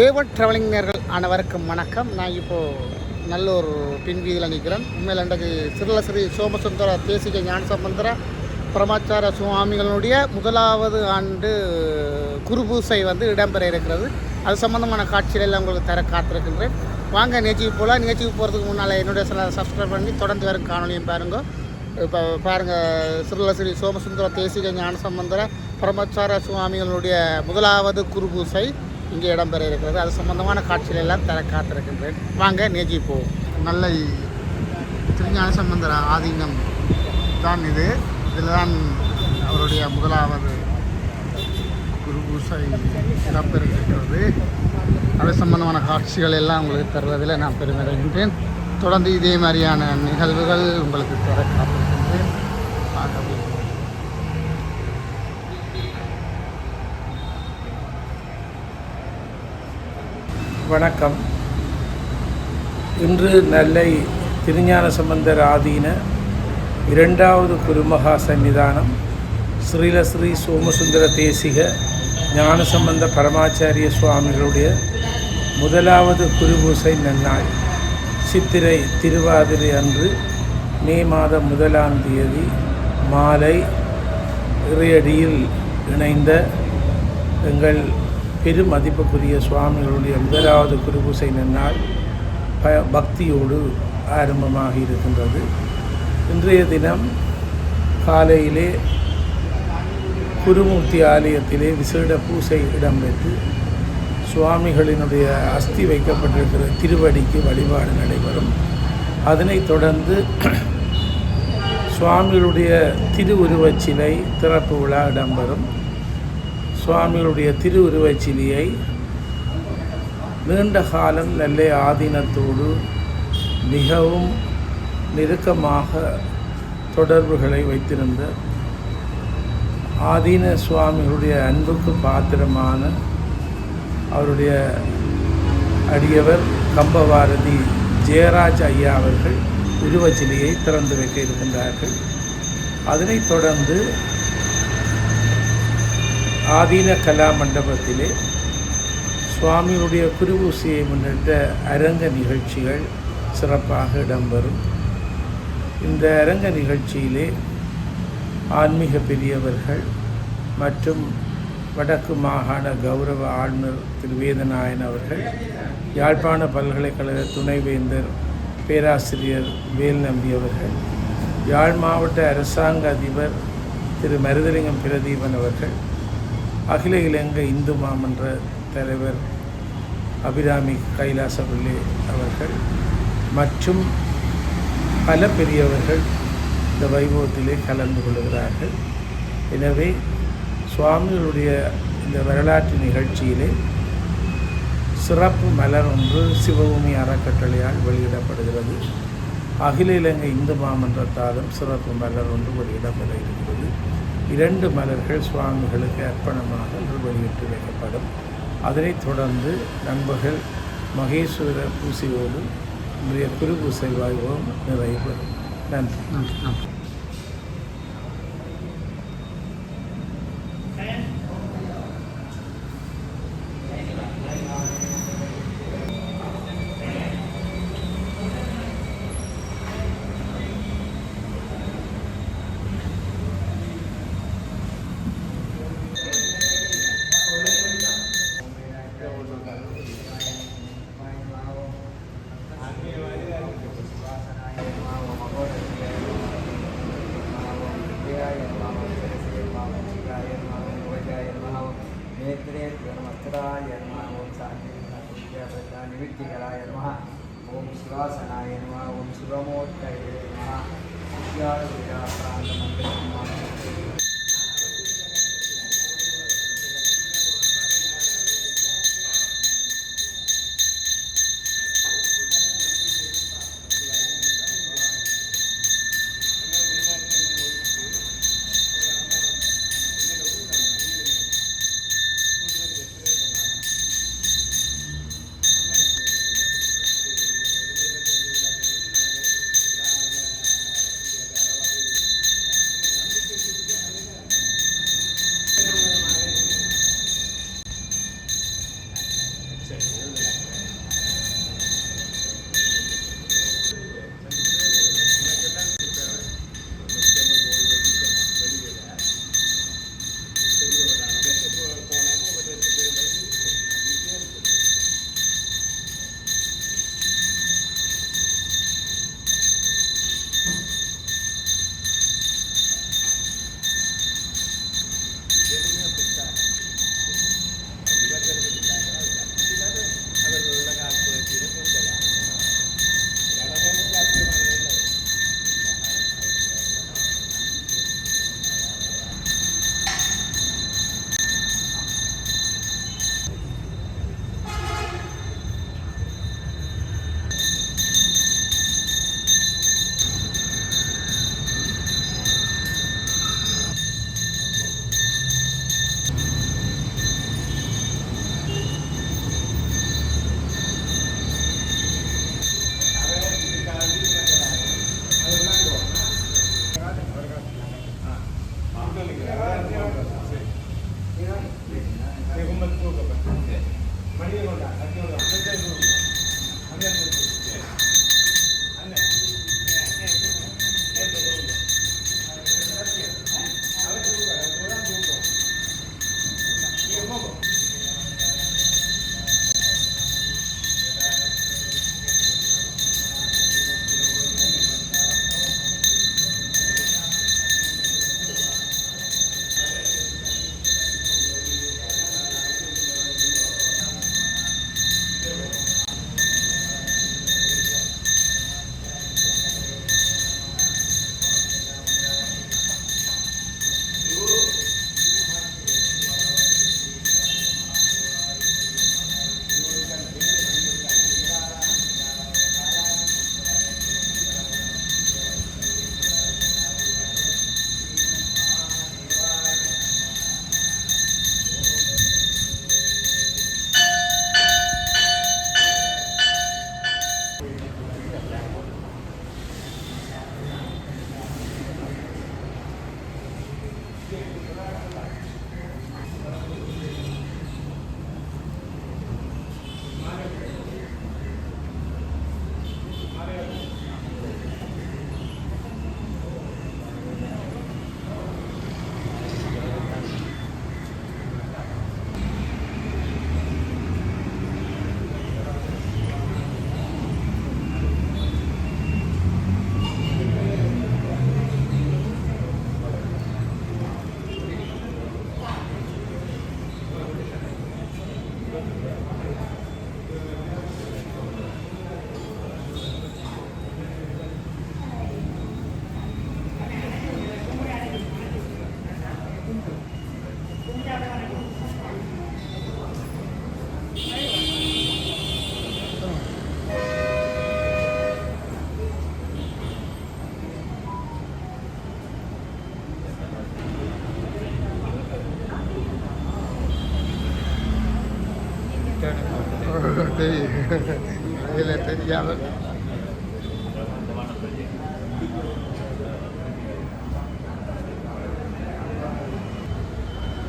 A1 travelling நேர்கள் அனைவருக்கும் வணக்கம். நான் இப்போது நல்ல ஒரு பின்வீதியில் நிற்கிறேன். உண்மையில் அன்றைக்கு ஸ்ரீ சோமசுந்தர தேசிக ஞானசம்பந்தர பிரமாச்சார சுவாமிகளுடைய முதலாவது ஆண்டு குருபூசை இடம்பெற இருக்கிறது. அது சம்பந்தமான காட்சிகள் எல்லாம் உங்களுக்கு தர காத்திருக்கின்றேன். வாங்க நிகழ்ச்சிக்கு போகலாம். நிகழ்ச்சிக்கு போகிறதுக்கு முன்னால் என்னுடைய சப்ஸ்கிரைப் பண்ணி தொடர்ந்து வரும் காணொலியும் பாருங்கள். இப்போ பாருங்கள், ஸ்ரீ சோமசுந்தர தேசிக ஞானசம்பந்தர பிரமாச்சார சுவாமிகளுடைய முதலாவது குருபூசை இங்கே இடம்பெற இருக்கிறது. அது சம்பந்தமான காட்சிகள் எல்லாம் தர காத்திருக்கின்றேன். வாங்க நேஜி போவோம். நல்ல திருஞான சம்பந்தர ஆதீனம் தான் இது. இதில் தான் அவருடைய முதலாவது குருபூசை இடம்பெற இருக்கிறது. அது சம்பந்தமான காட்சிகள் எல்லாம் உங்களுக்கு தருவதில் நான் பெருமையடைகின்றேன். தொடர்ந்து இதே மாதிரியான நிகழ்வுகள் உங்களுக்கு தர காத்திருக்கின்றேன். வணக்கம். இன்று நெல்லை திருஞான சம்பந்தர் ஆதீன இரண்டாவது குருமகா சன்னிதானம் ஸ்ரீ சோமசுந்தர தேசிக ஞானசம்பந்த பரமாச்சாரிய சுவாமிகளுடைய முதலாவது குருபூசை நன்னாள் சித்திரை திருவாதிரை அன்று மே மாதம் 1ஆம் தேதி மாலை இறையடியில் இணைந்த எங்கள் பெரும் மதிப்புக்குரிய சுவாமிகளுடைய முதலாவது குருபூசை நன்னாள் பக்தியோடு ஆரம்பமாக இருக்கின்றது. இன்றைய தினம் காலையிலே குருமூர்த்தி ஆலயத்திலே விசேட பூசை இடம்பெற்று சுவாமிகளினுடைய அஸ்தி வைக்கப்பட்டிருக்கிற திருவடிக்கு வழிபாடு நடைபெறும். அதனைத் தொடர்ந்து சுவாமிகளுடைய திருவுருவச் சிலை திறப்பு விழா இடம்பெறும். சுவாமிகளுடைய திருவுருவச் சிலையை நீண்ட காலம் நெல்லை ஆதீனத்தோடு மிகவும் நெருக்கமாக தொடர்புகளை வைத்திருந்த ஆதீன சுவாமிகளுடைய அன்புக்கு பாத்திரமான அவருடைய அடியவர் கம்பவாரதி ஜெயராஜ் ஐயா அவர்கள் உருவச்சிலையை திறந்து வைக்க இருக்கின்றார்கள். அதனைத் தொடர்ந்து ஆதீன கலா மண்டபத்திலே சுவாமியுடைய குருபூசையை முன்னிட்ட அரங்க நிகழ்ச்சிகள் சிறப்பாக இடம்பெறும். இந்த அரங்க நிகழ்ச்சியிலே ஆன்மீக பெரியவர்கள் மற்றும் வடக்கு மாகாண கௌரவ ஆளுநர் திரு வேதநாயன் அவர்கள், யாழ்ப்பாண பல்கலைக்கழக துணைவேந்தர் பேராசிரியர் வேல் நம்பி அவர்கள், யாழ் மாவட்ட அரசாங்க அதிபர் திரு மருதலிங்கம் பிரதீபன் அவர்கள், அகில இலங்கை இந்து மாமன்ற தலைவர் அபிராமி கைலாசபிள்ளை அவர்கள் மற்றும் பல பெரியவர்கள் இந்த வைபவத்திலே கலந்து கொள்கிறார்கள். எனவே சுவாமிகளுடைய இந்த வரலாற்று நிகழ்ச்சியிலே சிறப்பு மலர் ஒன்று சிவபூமி அறக்கட்டளையால் வெளியிடப்படுகிறது. அகில இலங்கை இந்து மாமன்றத்தாலும் சிறப்பு மலர் ஒன்று வெளியிடப்பட இருக்கிறது. 2 மலர்கள் சுவாமிகளுக்கு அர்ப்பணமாக வெளியிட்டு வைக்கப்படும். அதனைத் தொடர்ந்து நண்பர்கள் மகேஸ்வர பூசையோடு இன்றைய குருபூசை வைபவம் நிறைவேறும். நன்றி. நிவர்த்திகளாய நமः. ஓம் சிவாசனாய நமः. ஓம் சிவமூர்த்தயே நமः. வித்யாபிராந்த மந்திரம் இதில் தெரியாத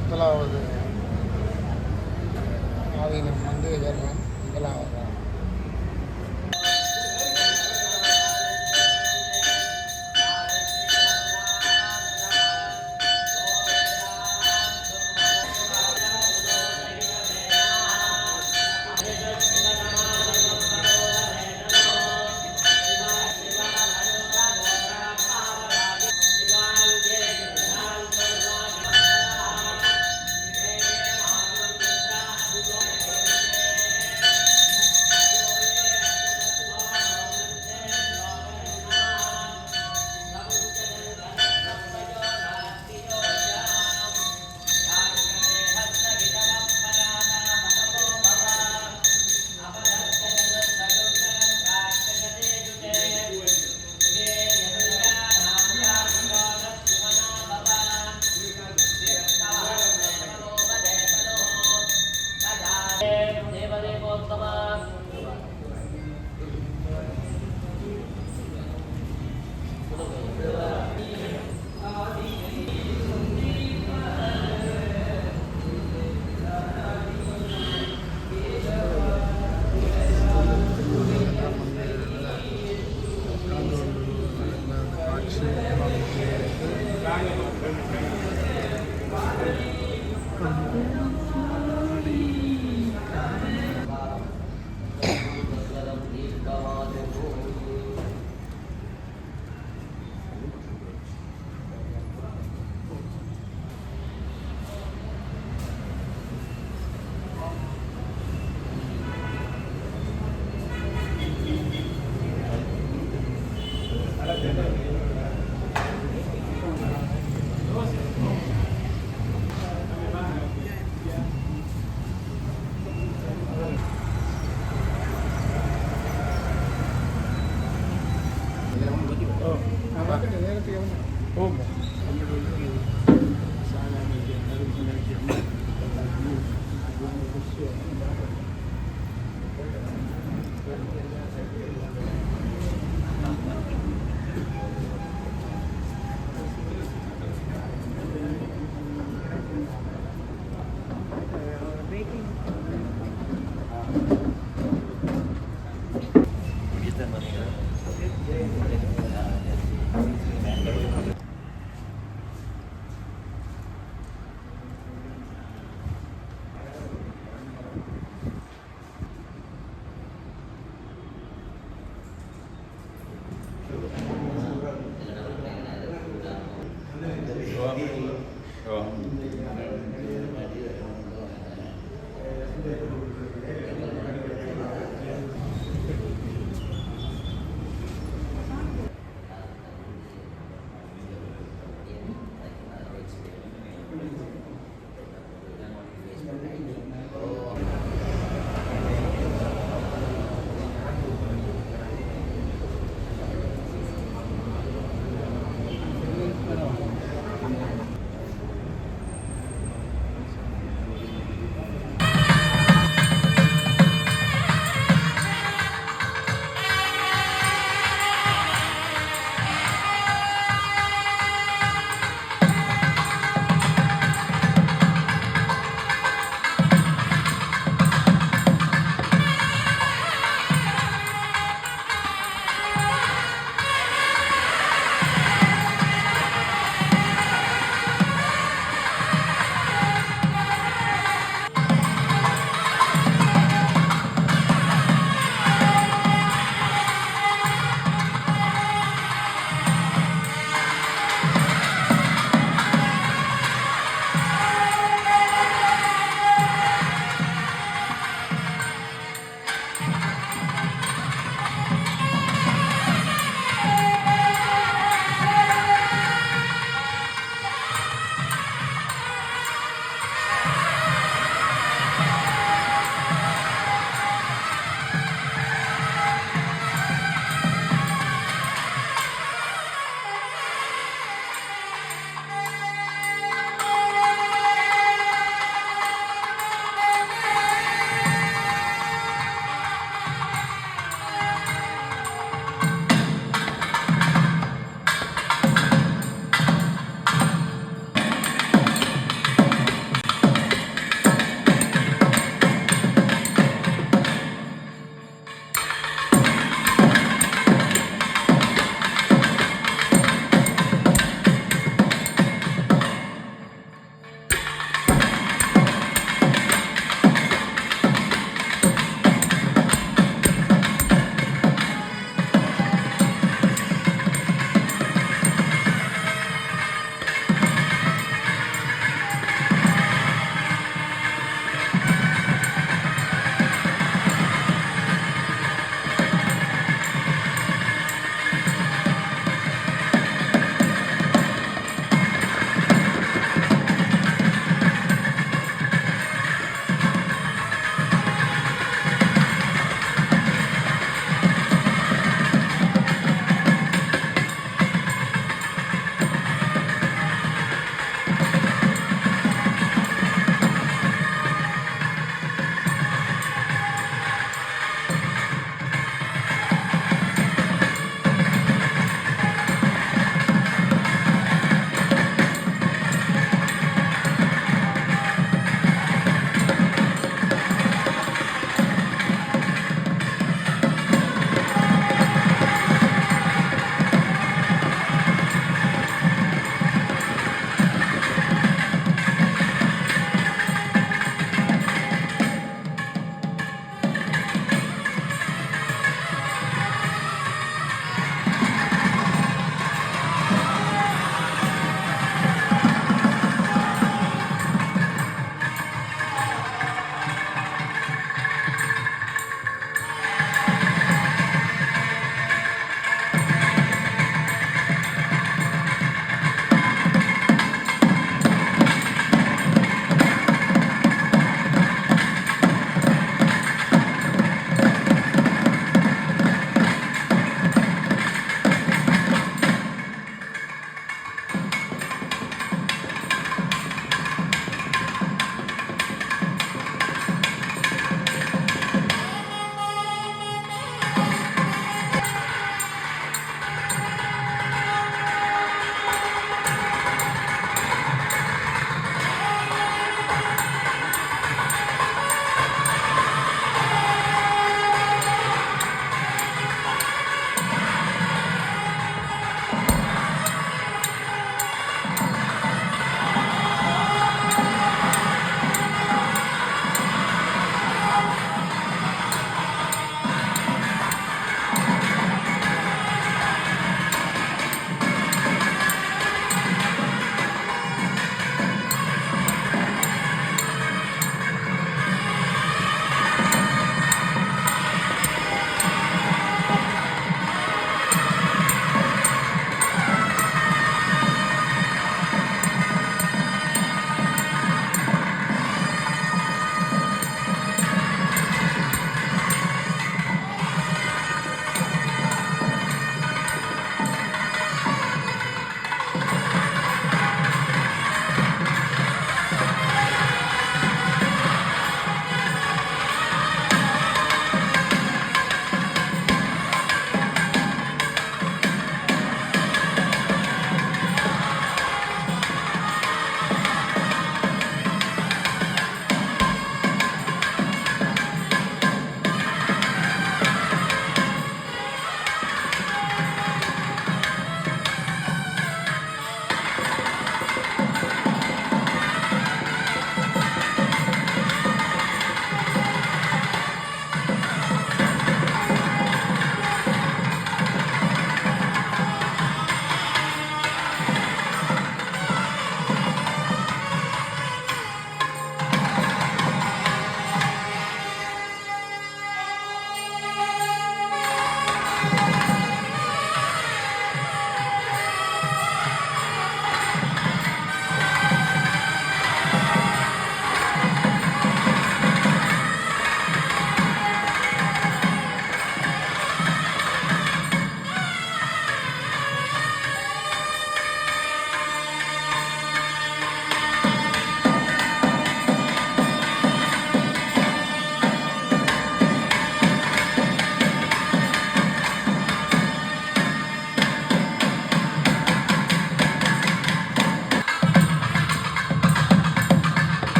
முதலாவது ஆதீனம் வந்து முதலாவது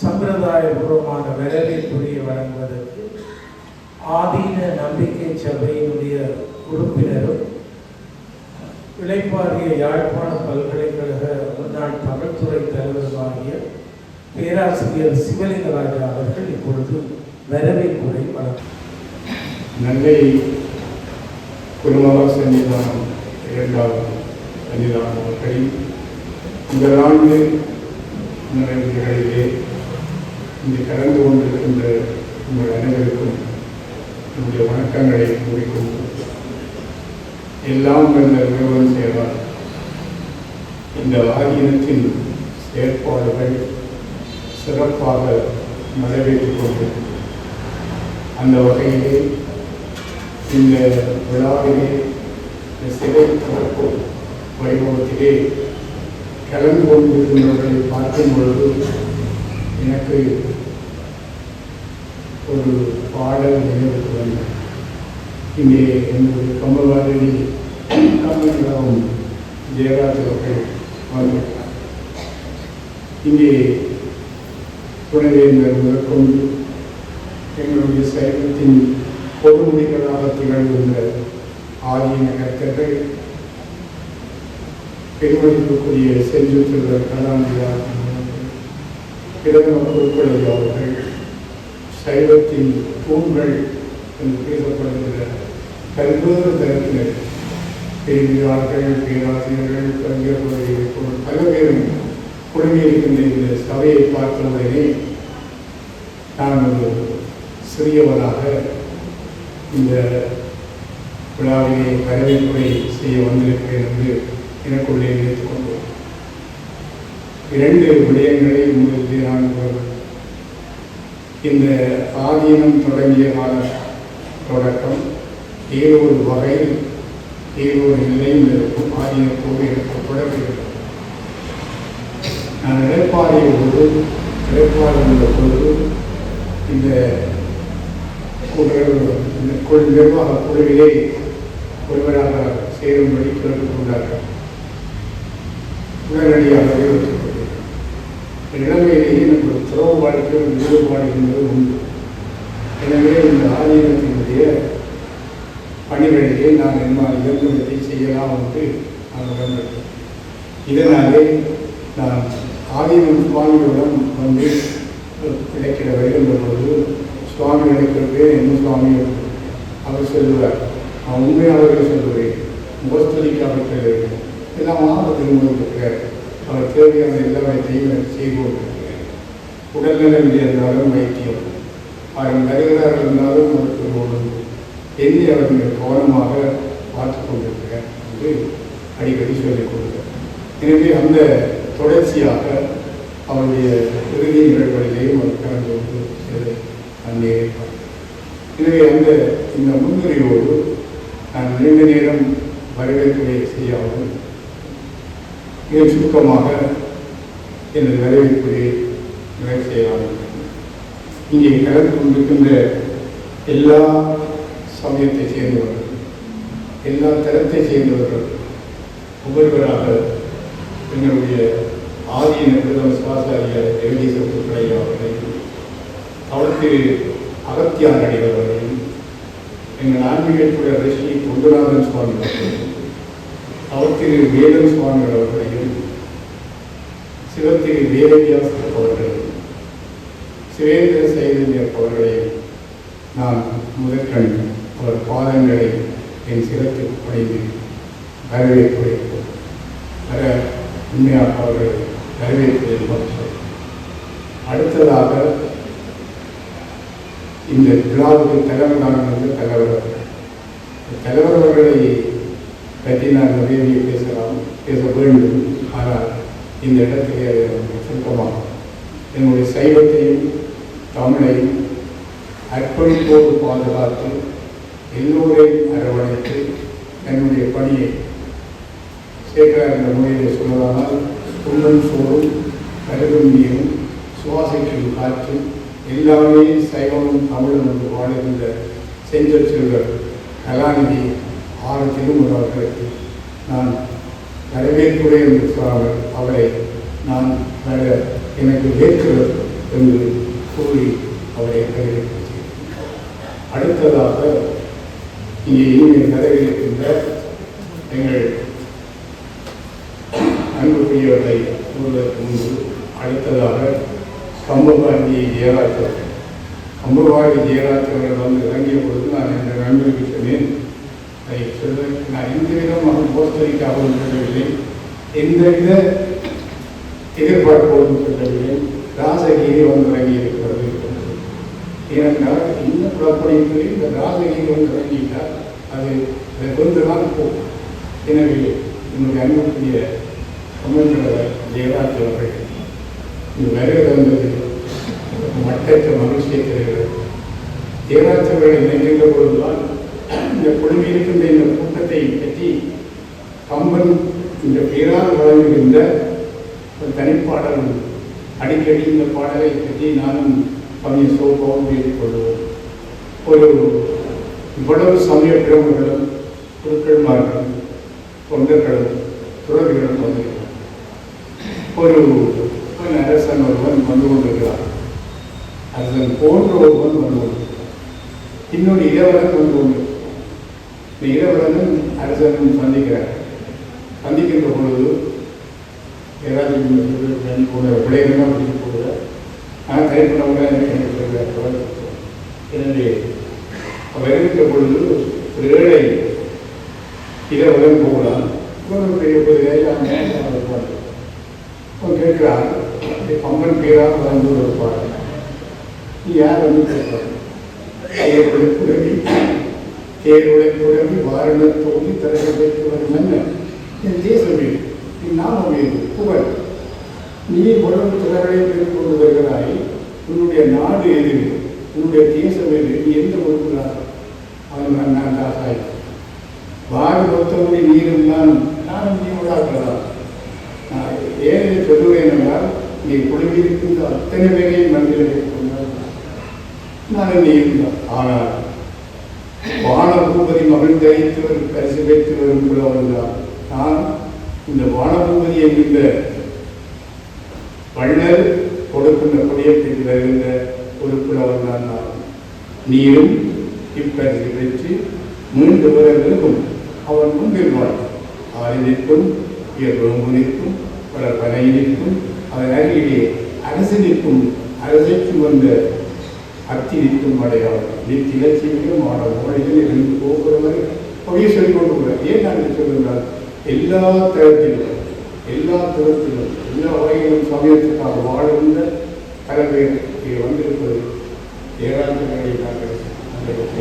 சம்பிரதாயபூர்வமான வரவேற்புரையை வழங்குவதற்கு ஆதீன நம்பிக்கை சபையினுடைய உறுப்பினரும் இளைப்பாறிய யாழ்ப்பாண பல்கலைக்கழக முன்னாள் தமிழ்துறை தலைவருமாகிய பேராசிரியர் சிவலிங்கராஜா அவர்கள் இப்பொழுது வரவேற்புரை வழங்குகிறார். நன்மை குருமகா சன்னிதானம் 2வது சன்னிதானம் அவர்களில் இந்த ஆண்டு நிறைவுகளிலே இங்கு கலந்து கொண்டிருக்கின்ற உங்கள் அனைவருக்கும் என்னுடைய வணக்கங்களை கூறிக்கொண்டு எல்லாம் வந்த நிறுவனம் செய்வார் இந்த ஆதீனத்தின் செயற்பாடுகள் சிறப்பாக நடைபெற்றுக் கொண்டிருக்கிறது. அந்த வகையிலே இந்த விழாவிலே சிலை திறப்பு வைபவத்திலே கலந்து கொண்டிருக்கின்றவர்களை பார்க்கும் பொழுது எனக்கு ஒரு பாடல் நினைவுக்கு வந்தது. இங்கே என்னுடைய கமல்வாரணி கமல்ராவும் ஜெயராஜ் அவர்கள் வந்திருக்கிறார். இங்கே துணைவேந்தர் முதற்கொண்டு எங்களுடைய சைவத்தின் பொதுமுடிகளாக திகழ்கின்ற ஆதீன கர்த்தர்கள் பெருமதிப்புக்குரிய செஞ்சுத்திருவர் கலாநிதியார் பிரதம பொருட்களை அவர்கள் சைவத்தின் தூண்கள் என்று பேசப்படுகின்ற பல்வேறு தரப்பினர் பெரியார்கள் பேராசிரியர்கள் கவிஞர்கள் பல பேரும் குழுமியிருக்கின்ற இந்த சபையை பார்த்தவுடனே நான் ஒரு சிறியவனாக இந்த விழாவிலே வரவேற்புரை செய்ய வந்திருக்கிறேன் என்று எனக்குள்ளே நினைத்துக் கொண்டோம். 2 விடயங்களை உங்களுக்கு நான் இந்த ஆதீனம் தொடங்கிய கால தொடக்கம் ஏதோ ஒரு வகையில் ஏதோ ஒரு நிலையில் இருக்கும் ஆதீனத்தோடு எனக்கு தொடர்கிறது. நான் இடைப்பாறைய பொழுது இந்த நிர்வாக குழுவிலே ஒருவராக சேரும்படி கேட்டுக்கொண்டார்கள். உடனடியாகவே ஒத்துக்கொண்டேன். இளமையிலேயே நமக்கு துறவு வாழ்க்கையில் ஈடுபாடு என்பது உண்டு. எனவே இந்த ஆதீனத்தினுடைய பணிகளிலே நான் என்னால் இயங்குவதை செய்யலாம் என்று நான் உடன்பட்டேன். இதனாலே நான் ஆதீனம் சுவாமிகளிடம் வந்து கிடைக்கிற வருகின்ற பொழுது சுவாமி நினைக்கிறதே என்ன சுவாமி அவர் சொல்லுவார். நான் உண்மையாளர்கள் சொல்லுவேன், முகஸ்தலிக்காக எல்லாம் அவர் திரும்பியிருக்கிறார். அவர் தேவையான எல்லாத்தையும் செய்து கொண்டிருக்கிறார். உடல்நலம் இருந்தாலும் வைத்தியம், அவர் வருகிறார்கள் இருந்தாலும் அவருக்கு ஒழுங்கு என்னை அவர்கள் கவனமாக பார்த்து கொண்டிருக்கிறார் என்று அடிக்கடி சொல்லிக் கொடுத்தார். எனவே அந்த தொடர்ச்சியாக அவருடைய இறுதி நிகழ்வுகளிலேயும் அவர் கலந்து கொண்டு அந்நேரம். எனவே இந்த முன்னுரையோடு நான் நீண்ட நேரம் வரவேற்புரை செய்யாமல் மிக சுருக்கமாக எனது வரவேற்புரை நிறைவு செய்யலாம். இங்கே கலந்து கொண்டிருக்கின்ற எல்லா சமயத்தை சேர்ந்தவர்கள், எல்லா தரத்தை சேர்ந்தவர்கள் ஒவ்வொருவராக எங்களுடைய ஆதீன பிரதம சுவாசாரியார் ஜெகதீச புத்துரையா அவர்களையும், அவருக்கு அகத்தியார் அடிகள் அவர்களையும், எங்கள் ஆன்மீகத்துடைய ரிஷி பொங்குநாதன் சுவாமி அவர்களையும், அவத்திரு வேதன் சுவாமிகள் அவர்களையும், சிவத்திரு வேதவியாஸ் அவர்களையும், சிவேந்திர சைதன்யர் அவர்களையும் நான் முதற்கண் அவர் பாதங்களை என் சிரத்துக்கு பணிந்து வரவேற்புரை வர உண்மையாக அவர்கள் வரவேற்பதில். அடுத்ததாக இந்த விழாவுக்கு தலைவராக தலைவர் அவர்களை பற்றி நான் நிறைய பேச வேண்டும். ஆனால் இந்த இடத்திலே சுருக்கமாக என்னுடைய சைவத்தையும் தமிழையும் அர்ப்பணிப்போடு பாதுகாத்து எல்லோரையும் அரவணைத்து என்னுடைய பணியை சேர்க்கிறார் என்ற முறையில் சொல்வதானால் உண்டன் சோறும் கருதும் நீரும் சுவாசிக்கும் காற்றும் எல்லாமே சைவமும் தமிழும் என்று வாழ்கின்ற செஞ்சல் செல்வர் கலாநிதி ஆறு திருமுறைகளுக்கு நான் வரவேற்புரை என்று சொன்னார்கள். அவரை நான் எனக்கு ஏற்கிறது என்று கூறி அவரை கையெழுத்து. அடுத்ததாக இங்கே இனிமேல் நிறைவேறுகின்ற எங்கள் அன்புக்குரியவர்களை கூறுவதற்கு முன்பு அடுத்ததாக கம்பபாண்டி ஜெயராஜ் ஜெயராஜ் வந்து இறங்கிய பொழுது நான் என்ற நண்பருக்கு சொன்னேன், அதை சொல்வதற்கு நான் எந்த விதமாக போஸ்டரிக்காகவும் சொல்லவில்லை, எந்தவித எதிர்பார்ப்போடும் சொல்லவில்லை. ராசகிரி வந்து இறங்கி இருக்கிறது. ஏனென்றால் இன்னும் குழப்பணிக்கு இந்த ராசகிரி வந்து இறங்கிட்டால் அது கொண்டுதான் போகும். எனவே என்னுடைய அன்புக்குரிய ஜெயராஜ் அவர்கள் இந்த வருகை வந்தது மட்டற்ற மகிழ்ச்சியை தருகிறது. ஜெயராஜ் அவர்கள் நினைக்கின்ற பொழுதுதான் இந்த குழுவில் இருக்கின்ற இந்த கூட்டத்தை பற்றி கம்பன் இந்த பேரால் வழங்குகின்ற ஒரு தனிப்பாடல் அடிக்கடி இந்த பாடலை பற்றி நானும் கவிஞர் சோபாவும் பேசிக் கொள்வோம். ஒரு இவ்வளவு சமய பிரமுகர்களும் குருக்கள்மார்களும் தொண்டர்களும் துறவிகளும் வந்திருக்கிறார். ஒரு அரசன் ஒருவன் வந்து கொண்டிருக்கிறார். அரசன் போன்ற ஒருவன் வந்து கொண்டிருக்கிறார். இன்னொரு இளவரன் வந்து கொண்டிருக்கிறார். இந்த இளவரனும் அரசனும் சந்திக்கின்ற பொழுது ஏதாவது விளைவுலாம் பிடிக்க போகிற நான் கைப்பற்றவங்க எனக்கு சொல்கிறார். எனவே வருகின்ற பொழுது ஒரு ஏழை இளவரன் போகலாம். கேட்கிறான், கம்பன் பேராக வந்து ஒரு பாடல், நீ யார் வந்து கேட்கிறான்? தேர்வுடன் வாரணத்தோடு தலைவர் வரும் என்ன என் தேசமே என் நாமமே புகழ். நீ உடம்பு திறனை கொண்டு வருகிறாய். உன்னுடைய நாடு எது? உன்னுடைய தேசம் எது? நீ எந்த பொறுப்புகிறார்? அவன் நான் தாசாய் வாரி மொத்தமுடி நீரும் நானும் நீ உடாக்கலாம். நான் ஏழை சொல்லுவேன் என்றால் நீ குழுவிருக்கின்ற அத்தனை பேரையும் மந்திரிகளை கொண்டால் நான் நீ இருந்தான். ஆனால் வானபூபதி மகள் தரித்து வரும் பரிசு வைத்து வரும் புலவன் தான். நான் இந்த வானபூபதி என்கின்ற வள்ளல் கொடுக்கின்ற புளியத்தில் வருகின்ற ஒரு புலவன் தான் நான். நீரும் இப்பரிசு பெற்று மூன்று பிறர்களுக்கும் அவன் முன்பிருவான். ஆறு நிற்கும், உயர்வு நிற்கும், பல பனை நிற்கும், அதன் அருகிலே அரசு நிற்கும். அரசைக்கும் வந்த அத்தி நிற்கும் அடையாளம் நிற்க இலட்சியம் ஆன மொழிகள் இருந்து போகிறவரை அப்படியே சொல்லிக் கொண்டு போகிறார். ஏன் நான் சொல்லுங்கள், எல்லா தரத்திலும் எல்லா துறத்திலும் எல்லா வகையிலும் சமயத்துக்காக வாழ்ந்த தலைவர் இங்கே வந்திருப்பது ஏராளங்களை நாங்கள்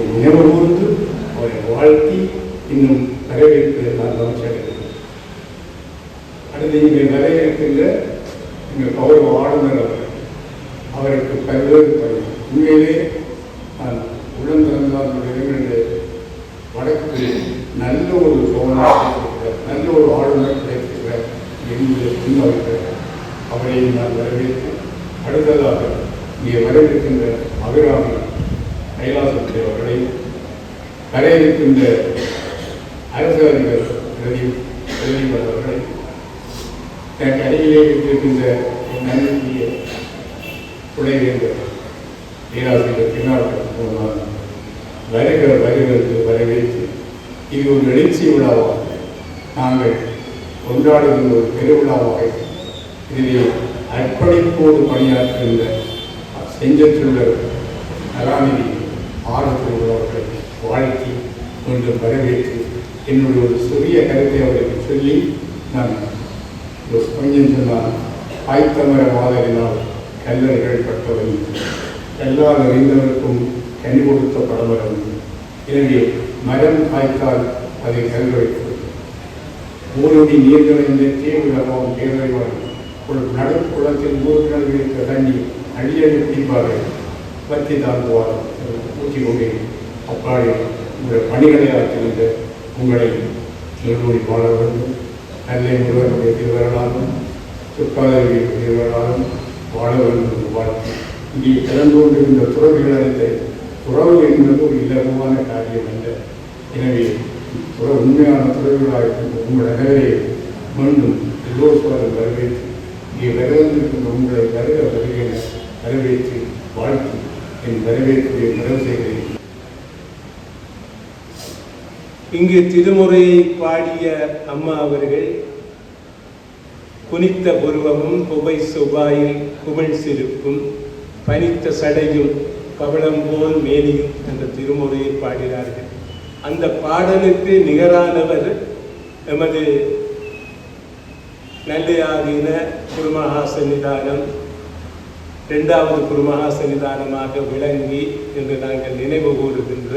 நினைவு கூர்ந்து அவரை வாழ்த்தி இன்னும் வரவேற்பு நான் அமைச்சர்கள். அடுத்து இங்கே வரவேற்கின்ற எங்கள் கௌரவ ஆளுநர் அவருக்கு பல்வேறு பணி. உண்மையிலே நான் உடன் திறந்தால் வடக்கு நல்ல ஒரு கவர்னர், நல்ல ஒரு ஆளுநர் கிடைத்திருக்கிறார் என்று முன்வைக்கிறார். அவரையும் நான் வரவேற்று அடுத்ததாக இங்கே வரவேற்கின்ற அபிராமி கைலாசத்தை அவர்களை வரவேற்கின்ற அரசு அதிபர் பிரதீபர் அவர்களை எனக்கு அருகிலே இருக்கின்ற என் நன்மைய துணைவேந்தர் பேராசிரியர் திருநாள் வருகிறது வரவேற்று இது ஒரு எழுச்சி விழாவாக நாங்கள் கொண்டாடுகின்ற ஒரு பெருவிழாவாக இதிலே அர்ப்பணிப்போடு பணியாற்றுகின்ற செஞ்சச்சொல்லர் கலாநிதி ஆர்வத்தை வாழ்த்தி மீண்டும் வரவேற்று என்னுடைய ஒரு சிறிய கருத்தை அவருக்கு சொல்லி நான் கொஞ்சம் சொன்னால் ஆய்த்தமர மாதவினால் கல்லறைகள் பட்டவன் எல்லா நிறைந்தவருக்கும் கனி கொடுத்த படமரம். எனவே மரம் காய்த்தால் அதை கல்வெடுக்கும். ஊருடி நீர்நிலைந்த தேவிழாவும் பேரறிவான் நடுக்குளத்தில் 3 நாள் வைத்த தண்ணி அடியடி பிடிப்பார்கள் பற்றி தாங்குவார் ஊற்றி கொண்டே அப்பாடி உங்களுடைய பணிகளை ஆற்றிருந்த உங்களை நிறுவனி வாழ வேண்டும். நல்லை முருகனுடைய திருவர்களாலும் சுற்காதவிய திருவர்களாலும் வாழ வேண்டும் என்று வாழ்த்து இங்கே கலந்து கொண்டிருந்த துறவிகள் அறிந்த துறவு என்பது ஒரு இலகுவான காரியம் அல்ல. எனவே உண்மையான துறவிகளாக இருக்கின்ற உங்கள் அனைவரை மீண்டும் எல்லோருக்கும் வரவேற்று இங்கே வரவேற்கின்ற உங்களை வருக வருகிற வரவேற்று வாழ்த்து என் வரவேற்புடைய நிறைவு செய்கிறேன். இங்கு திருமுறையை பாடிய அம்மா அவர்கள் குனித்த புருவமும் புகை சுபாயில் குமிழ் சிரிப்பும் பனித்த சடையும் பவளம் போல் மேனியும் என்ற திருமுறையை பாடினார்கள். அந்த பாடலுக்கு நிகரானவர் எமது நல்லையாதீன குருமகா சன்னிதானம் 2வது குருமகா சன்னிதானமாக விளங்கி என்று நாங்கள் நினைவு கூறுகின்ற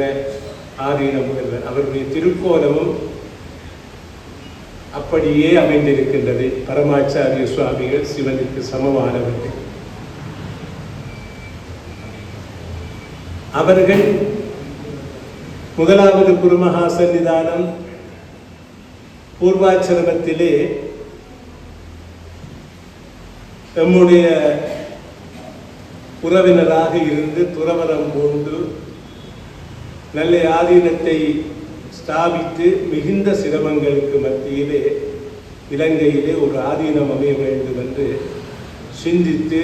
ஆதீன முதல்வர் அவருடைய திருக்கோலமும் அப்படியே அமைந்திருக்கின்றது. பரமாச்சாரிய சுவாமிகள் சிவனுக்கு சமமானவர்கள். அவர்கள் 1வது குருமகா சன்னிதானம் பூர்வாச்சிரமத்திலே நம்முடைய உறவினராக இருந்து துறவரம் பூண்டு நல்ல ஆதீனத்தை ஸ்தாபித்து மிகுந்த சிரமங்களுக்கு மத்தியிலே இலங்கையிலே ஒரு ஆதீனம் அமைய வேண்டும் என்று சிந்தித்து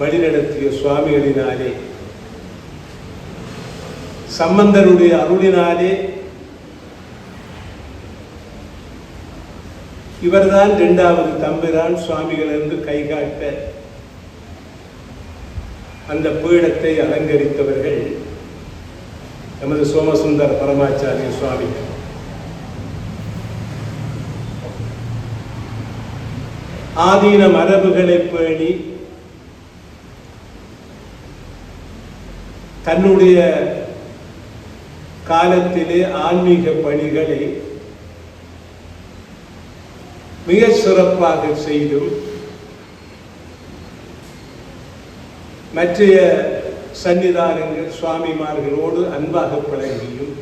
வழிநடத்திய சுவாமிகளினாலே சம்பந்தருடைய அருளினாலே இவர்தான் 2வது தம்பிரான் சுவாமிகள் என்று கைகாட்ட அந்த பீடத்தை அலங்கரித்தவர்கள் நமது சோமசுந்தர பரமாச்சாரிய சுவாமிகள். ஆதீன மரபுகளை பேணி தன்னுடைய காலத்திலே ஆன்மீக பணிகளை மிக சிறப்பாக செய்தும் மற்றைய சன்னிதானங்கள் சுவாமிமார்களோடு அன்பாக பழகியும்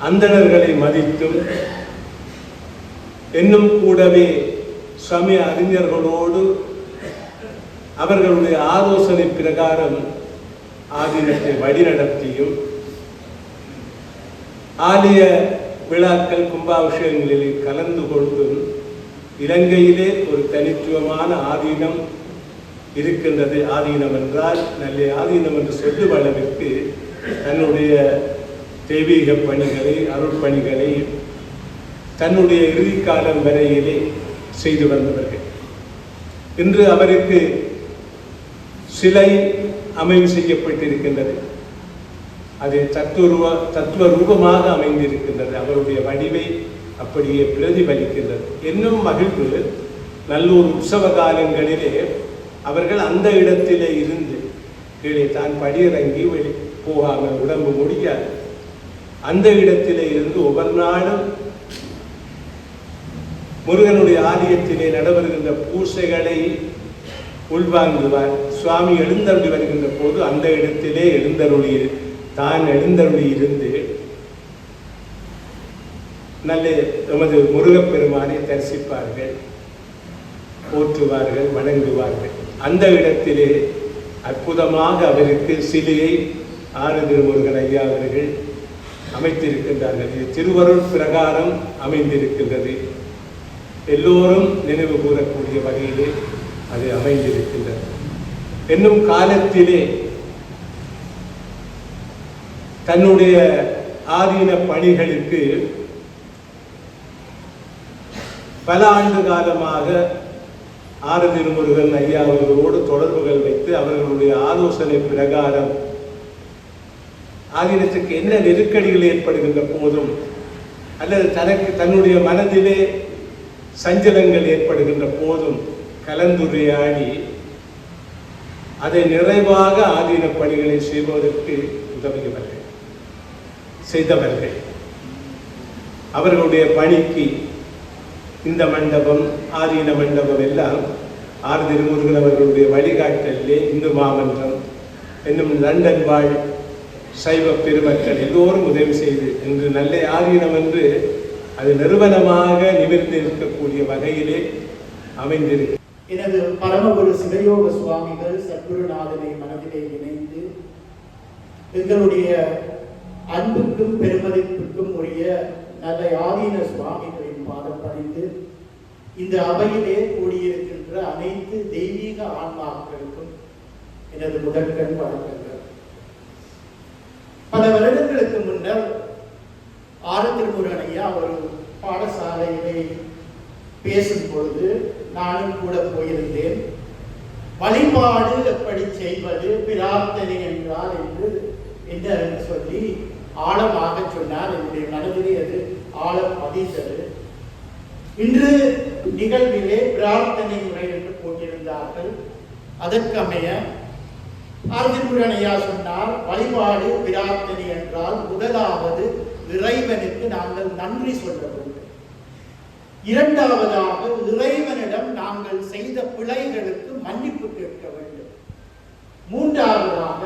அந்தணர்களை மதித்தும் இன்னும் கூடவே சமய அறிஞர்களோடு அவர்களுடைய ஆலோசனை பிரகாரம் ஆதீனத்தை வழிநடத்தியும் ஆலய விழாக்கள் கும்பாபிஷேகங்களில் கலந்து கொண்டும் இலங்கையிலே ஒரு தனித்துவமான ஆதீனம் இருக்கின்றது. ஆதீனம் என்றால் நல்ல ஆதீனம் என்று சொல்லும் அளவிற்கு தன்னுடைய தெய்வீக பணிகளை அருட்பணிகளை தன்னுடைய இறுதி காலம் வரையிலே செய்து வந்தவர்கள். இன்று அவருக்கு சிலை அமைவு செய்யப்பட்டிருக்கின்றது. அது தத்துவ ரூபமாக அமைந்திருக்கின்றது. அவருடைய வடிவை அப்படியே பிரதிபலிக்கின்றது. இன்னும் மகிழ்வு, நல்லூர் உற்சவ காலங்களிலே அவர்கள் அந்த இடத்திலே இருந்து கீழே தான் படியிறங்கி போகாமல் உடம்பு முடியாது. அந்த இடத்திலே இருந்து ஒவ்வொரு நாளும் முருகனுடைய ஆலயத்திலே நடைபெறுகின்ற பூசைகளை உள்வாங்குவார். சுவாமி எழுந்தருளி வருகின்ற போது அந்த இடத்திலே தான் எழுந்தருளி இருந்து நல்ல நமது முருகப்பெருமானை தரிசிப்பார்கள், போற்றுவார்கள், வணங்குவார்கள். அந்த இடத்திலே அற்புதமாக அவருக்கு சிலையை திருமுருகன் ஐயா அவர்கள் அமைத்திருக்கின்றார்கள். இது திருவருள் பிரகாரம் அமைந்திருக்கின்றது. எல்லோரும் நினைவு கூறக்கூடிய வகையிலே அது அமைந்திருக்கின்றது. என்னும் காலத்திலே தன்னுடைய ஆதீன பணிகளுக்கு பல ஆண்டு காலமாக திருமுருகன் ஐயா அவர்களோடு தொடர்புகள் வைத்து அவர்களுடைய ஆலோசனை பிரகாரம் ஆதீனத்துக்கு என்ன நெருக்கடிகள் ஏற்படுகின்ற போதும் அல்லது தன்னுடைய மனதிலே சஞ்சலங்கள் ஏற்படுகின்ற போதும் கலந்துரையாடி அதை நிறைவாக ஆதீன பணிகளை செய்வதற்கு செய்தவர்கள். அவர்களுடைய பணிக்கு இந்த மண்டபம், ஆதீன மண்டபம் எல்லாம் திருமுருகன் அவர்களுடைய வழிகாட்டலிலே இந்து மாமன்றம் என்னும் லண்டன் வாழ் சைவ பெருமக்கள் எல்லோரும் உதவி செய்து இன்று நல்ல ஆதீனம் என்று அது நிறுவனமாக நிமிர்ந்து இருக்கக்கூடிய வகையிலே அமைந்திருக்கு. எனது பரமகுரு சிவயோக சுவாமிகள் சத்குருநாதனை மனதிலே இணைந்து எங்களுடைய அன்புக்கும் பெருமதிப்புக்கும் உரிய நல்ல ஆதீன சுவாமிகளின் பாதம் பணிந்து இந்த அவையிலே கூடியிருக்கின்ற கொண்டிருக்கின்ற அனைத்து தெய்வீக ஆன்மாக்களுக்கும் எனது முதற்கண் வணக்கங்கள். பல வருடங்களுக்கு முன்னர் ஆறு திருமுருகன் ஐயா ஒரு பாடசாலையிலே பேசும் பொழுது நானும் கூட போயிருந்தேன். வழிபாடு எப்படி செய்வது, பிரார்த்தனை என்றால் என்று சொல்லி ஆழமாக சொன்னார். என்னுடைய மனதிலே அது ஆழ பதித்தது. இன்று நிகழ்விலே பிரார்த்தனை முறை என்று போட்டிருந்தார்கள். அதற்கமைய ஆர்திமுருகன் ஐயா சொன்னார், வழிபாடு பிரார்த்தனை என்றால் முதலாவது இறைவனுக்கு நாங்கள் நன்றி சொல்ல வேண்டும். இரண்டாவதாக இறைவனிடம் நாங்கள் செய்த பிழைகளுக்கு மன்னிப்பு கேட்க வேண்டும். மூன்றாவதாக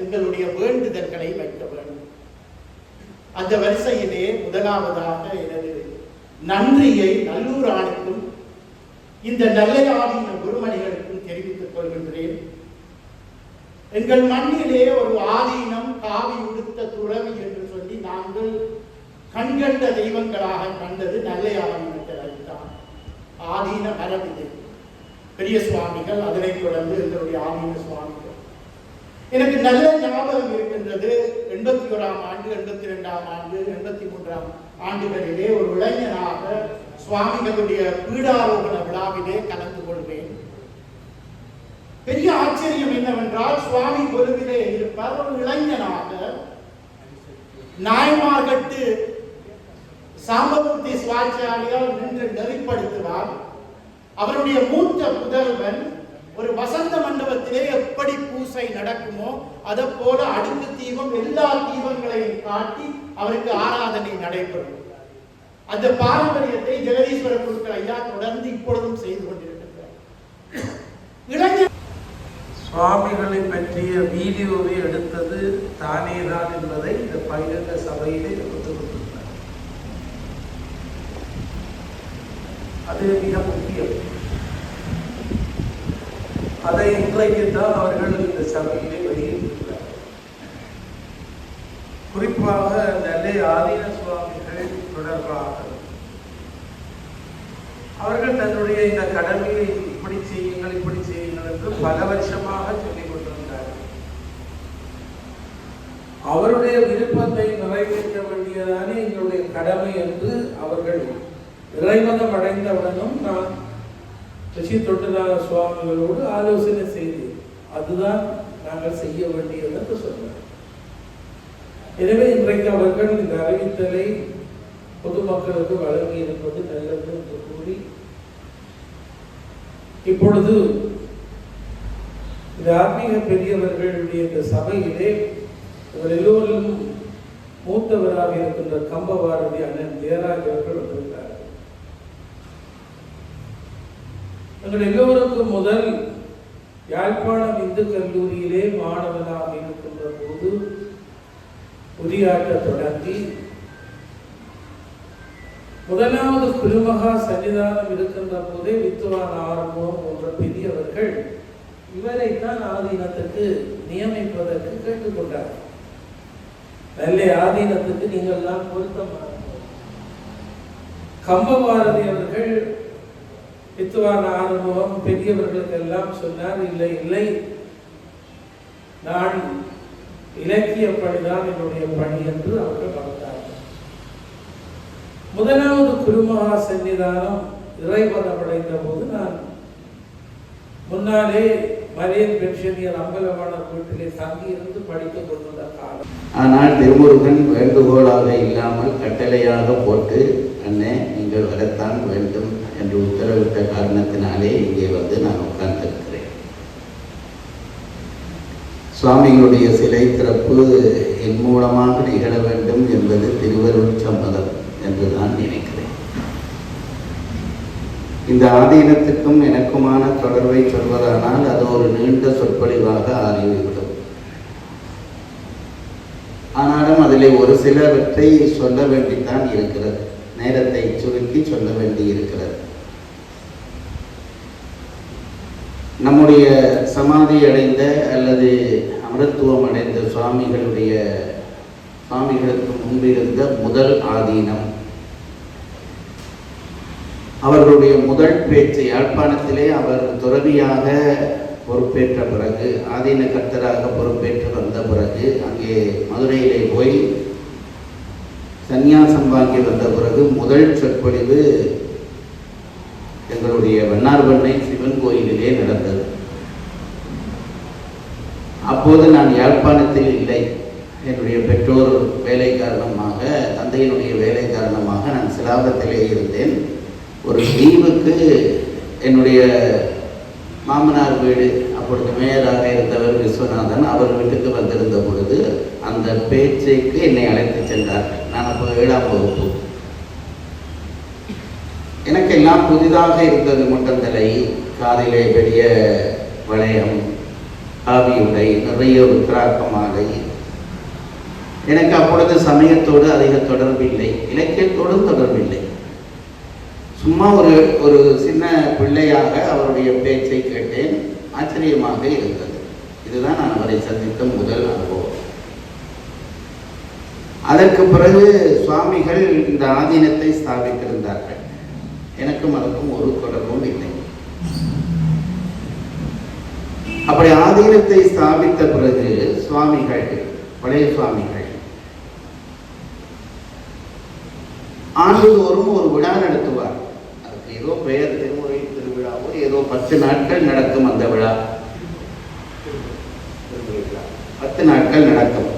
எங்களுடைய வேண்டுதல்களை வைக்க வேண்டும். அந்த வரிசையிலே முதலாவதாக எனது நன்றியை நல்லூர் ஆணுக்கும் இந்த நல்லையாதீன குருமணிகளுக்கும் தெரிவித்துக் கொள்கின்றேன். எங்கள் மண்ணிலே ஒரு ஆதீனம் காவி உடுத்த துறவி என்று சொல்லி நாங்கள் கண்கண்ட தெய்வங்களாக கண்டது நல்லையாதீனத்தை அளித்தான். ஆதீன மரபிது பெரிய சுவாமிகள், அதனைத் தொடர்ந்து எங்களுடைய ஆதீன சுவாமிகள். எனக்கு நல்ல ஞாபகம் இருக்கின்றது. 81ஆம் ஆண்டு, 82ஆம் ஆண்டு, 83ஆம் ஆண்டுகளிலே ஒரு இளைஞனாக சுவாமிகளுடைய பீடாரோகண விழாவிலே கலந்து கொள்வேன். பெரிய ஆச்சரியம் என்னவென்றால், சுவாமி பொருவிலே இருப்பார். ஒரு இளைஞனாக நாய்மார்கட்டு சாம்பமூர்த்தி சுவாச்சாரியால் நின்று நெறிப்படுத்துவார். அவருடைய மூத்த புதல்வன் ஒரு வசந்த மண்டபத்திலே எப்படி பூசை நடக்குமோ அதை போல அடுக்கு தீபம் எல்லா தீபங்களையும் காட்டி அவருக்கு ஆராதனை நடைபெறும். அந்த பாரம்பரியத்தை ஜெகதீஸ்வர குருக்கள் ஐயா தொடர்ந்து இப்பொழுதும் செய்து கொண்டிருக்கிறார். இளைஞர் சுவாமிகளை பற்றிய வீடியோவை எடுத்தது தானேதான் என்பதை இந்த பகிரங்க சபையிலே ஒத்துக்கொண்டிருந்தார். அது மிக முக்கியம். அதை இன்றைக்கு தான் அவர்கள் இந்த சபையிலே வெளியிட்டிருக்கிறார். குறிப்பாக நெல்லை ஆதீன சுவாமிகள் தொடர்பாக அவர்கள் தன்னுடைய இந்த கடமையை இப்படி செய்யுங்கள் என்று பல வருஷமாக சொல்லிக் கொண்டிருந்தார்கள். அவருடைய விருப்பத்தை நிறைவேற்ற வேண்டியதானே எங்களுடைய கடமை என்று அவர்கள் இறைவனம் அடைந்தவுடனும் நான் ரிஷி தொண்டநாத சுவாமிகளோடு ஆலோசனை செய்தேன். அதுதான் நாங்கள் செய்ய வேண்டியது என்று சொன்னார். எனவே இன்றைக்கு அவர்கள் இந்த அறிவித்தலை பொதுமக்களுக்கு வழங்கி இருப்பது நல்லது என்று கூறி, இப்பொழுது இந்த ஆன்மீக பெரியவர்களுடைய இந்த சபையிலே இவர் எல்லோரும் மூத்தவராக இருக்கின்ற கம்பபாரதி அண்ணன் ஜெயராஜ் அவர்கள் வந்திருக்கிறார்கள். எங்கள் எல்லோருக்கும் முதல் யாழ்ப்பாணம் இந்து கல்லூரியிலே மாணவனாக இருக்கின்ற போது உரையாற்ற தொடங்கி முதலாவது குருமகா சன்னிதானம் இருக்கின்ற போதே வித்துவான் ஆரம்பம் போன்ற பெரியவர்கள் இவரைத்தான் ஆதீனத்துக்கு நியமிப்பதற்கு கேட்டுக்கொண்டார். நல்ல ஆதீனத்துக்கு நீங்கள் தான் பொருத்தமான கம்பபாரதி அவர்கள் வித்துவான அனுபவம் பெரியவர்களுக்கு எல்லாம் சொன்னார். இல்லை இல்லை, நான் இலக்கியப்படிதான் என்னுடைய பணி என்று அவர்கள் பார்த்தார்கள். முதலாவது குருமகா சன்னிதானம் இறைவனம் அடைந்த போது நான் முன்னாலே மரியன் பென்ஷனியர் அம்பலவாணர் வீட்டிலே தங்கி இருந்து படித்துக் கொண்டுள்ள காலம். ஆனால் திருமுருகன் வேண்டுகோளாக இல்லாமல் கட்டளையாக போட்டு, அண்ணே நீங்கள் வரத்தான் வேண்டும் என்று உத்தரவிட்ட காரணத்தினாலே இங்கே வந்து நான் உட்கார்ந்திருக்கிறேன். சுவாமிகளுடைய சிலை திறப்பு என் மூலமாக நிகழ வேண்டும் என்பது திருவருள் சம்மதம் என்று நான் நினைக்கிறேன். இந்த ஆதீனத்துக்கும் எனக்குமான தொடர்பை சொல்வதானால் அது ஒரு நீண்ட சொற்பொழிவாக ஆகிவிடும். ஆனாலும் அதில் ஒரு சிலவற்றை சொல்ல வேண்டித்தான் இருக்கிறது. நேரத்தை சுருக்கி சொல்ல வேண்டி இருக்கிறது. நம்முடைய சமாதி அடைந்த அல்லது அமரத்துவம் அடைந்த சுவாமிகளுக்கு முன்பிருந்த முதல் ஆதீனம் அவர்களுடைய முதல் பேச்சு யாழ்ப்பாணத்திலே அவர் துறவியாக பொறுப்பேற்ற பிறகு, ஆதீன கர்த்தராக பொறுப்பேற்று வந்த பிறகு, அங்கே மதுரையிலே போய் சந்நியாசம் வாங்கி வந்த பிறகு முதல் சொற்பொழிவு எங்களுடைய வண்ணார்பண்ணை சிவன் கோயிலிலே நடந்தது. அப்போது நான் யாழ்ப்பாணத்தில் இல்லை. என்னுடைய பெற்றோர் வேலை காரணமாக, தந்தையினுடைய வேலை காரணமாக நான் சிலாபத்திலே இருந்தேன். ஒரு லீவுக்கு என்னுடைய மாமனார் வீடு, அப்பொழுது மேயராக இருந்தவர் விஸ்வநாதன், அவர் வீட்டுக்கு வந்திருந்த பொழுது அந்த பேச்சுக்கு என்னை அழைத்து சென்றார்கள். நான் அப்போ 7ஆம் வகுப்பு. எனக்கு எல்லாம் புதிதாக இருந்தது. முட்டந்தலை, காதிலே பெரிய வளையம், காவி உடை, நிறைய ருத்ராட்ச மாலை. எனக்கு அப்பொழுது சமயத்தோடு அதிக தொடர்பில்லை, இலக்கியத்தோடும் தொடர்பில்லை. சும்மா ஒரு சின்ன பிள்ளையாக அவருடைய பேச்சை கேட்டேன். ஆச்சரியமாக இருந்தது. இதுதான் நான் அவரை சந்தித்த முதல் அனுபவம். அதற்கு பிறகு சுவாமிகள் இந்த ஆதீனத்தை ஸ்தாபித்திருந்தார்கள். எனக்கும் அதுக்கும் ஒரு தொடர்பும் இல்லை. அப்படி ஆதீனத்தை ஸ்தாபித்த பிறகு சுவாமிகள், பழைய சுவாமிகள் ஆண்டுதோறும் ஒரு விழா நடத்துவார். அதுக்கு ஏதோ பெயர் திருமுறை திருவிழாவோ ஏதோ 10 நாட்கள் நடக்கும். அந்த விழா 10 நாட்கள் நடக்கும்.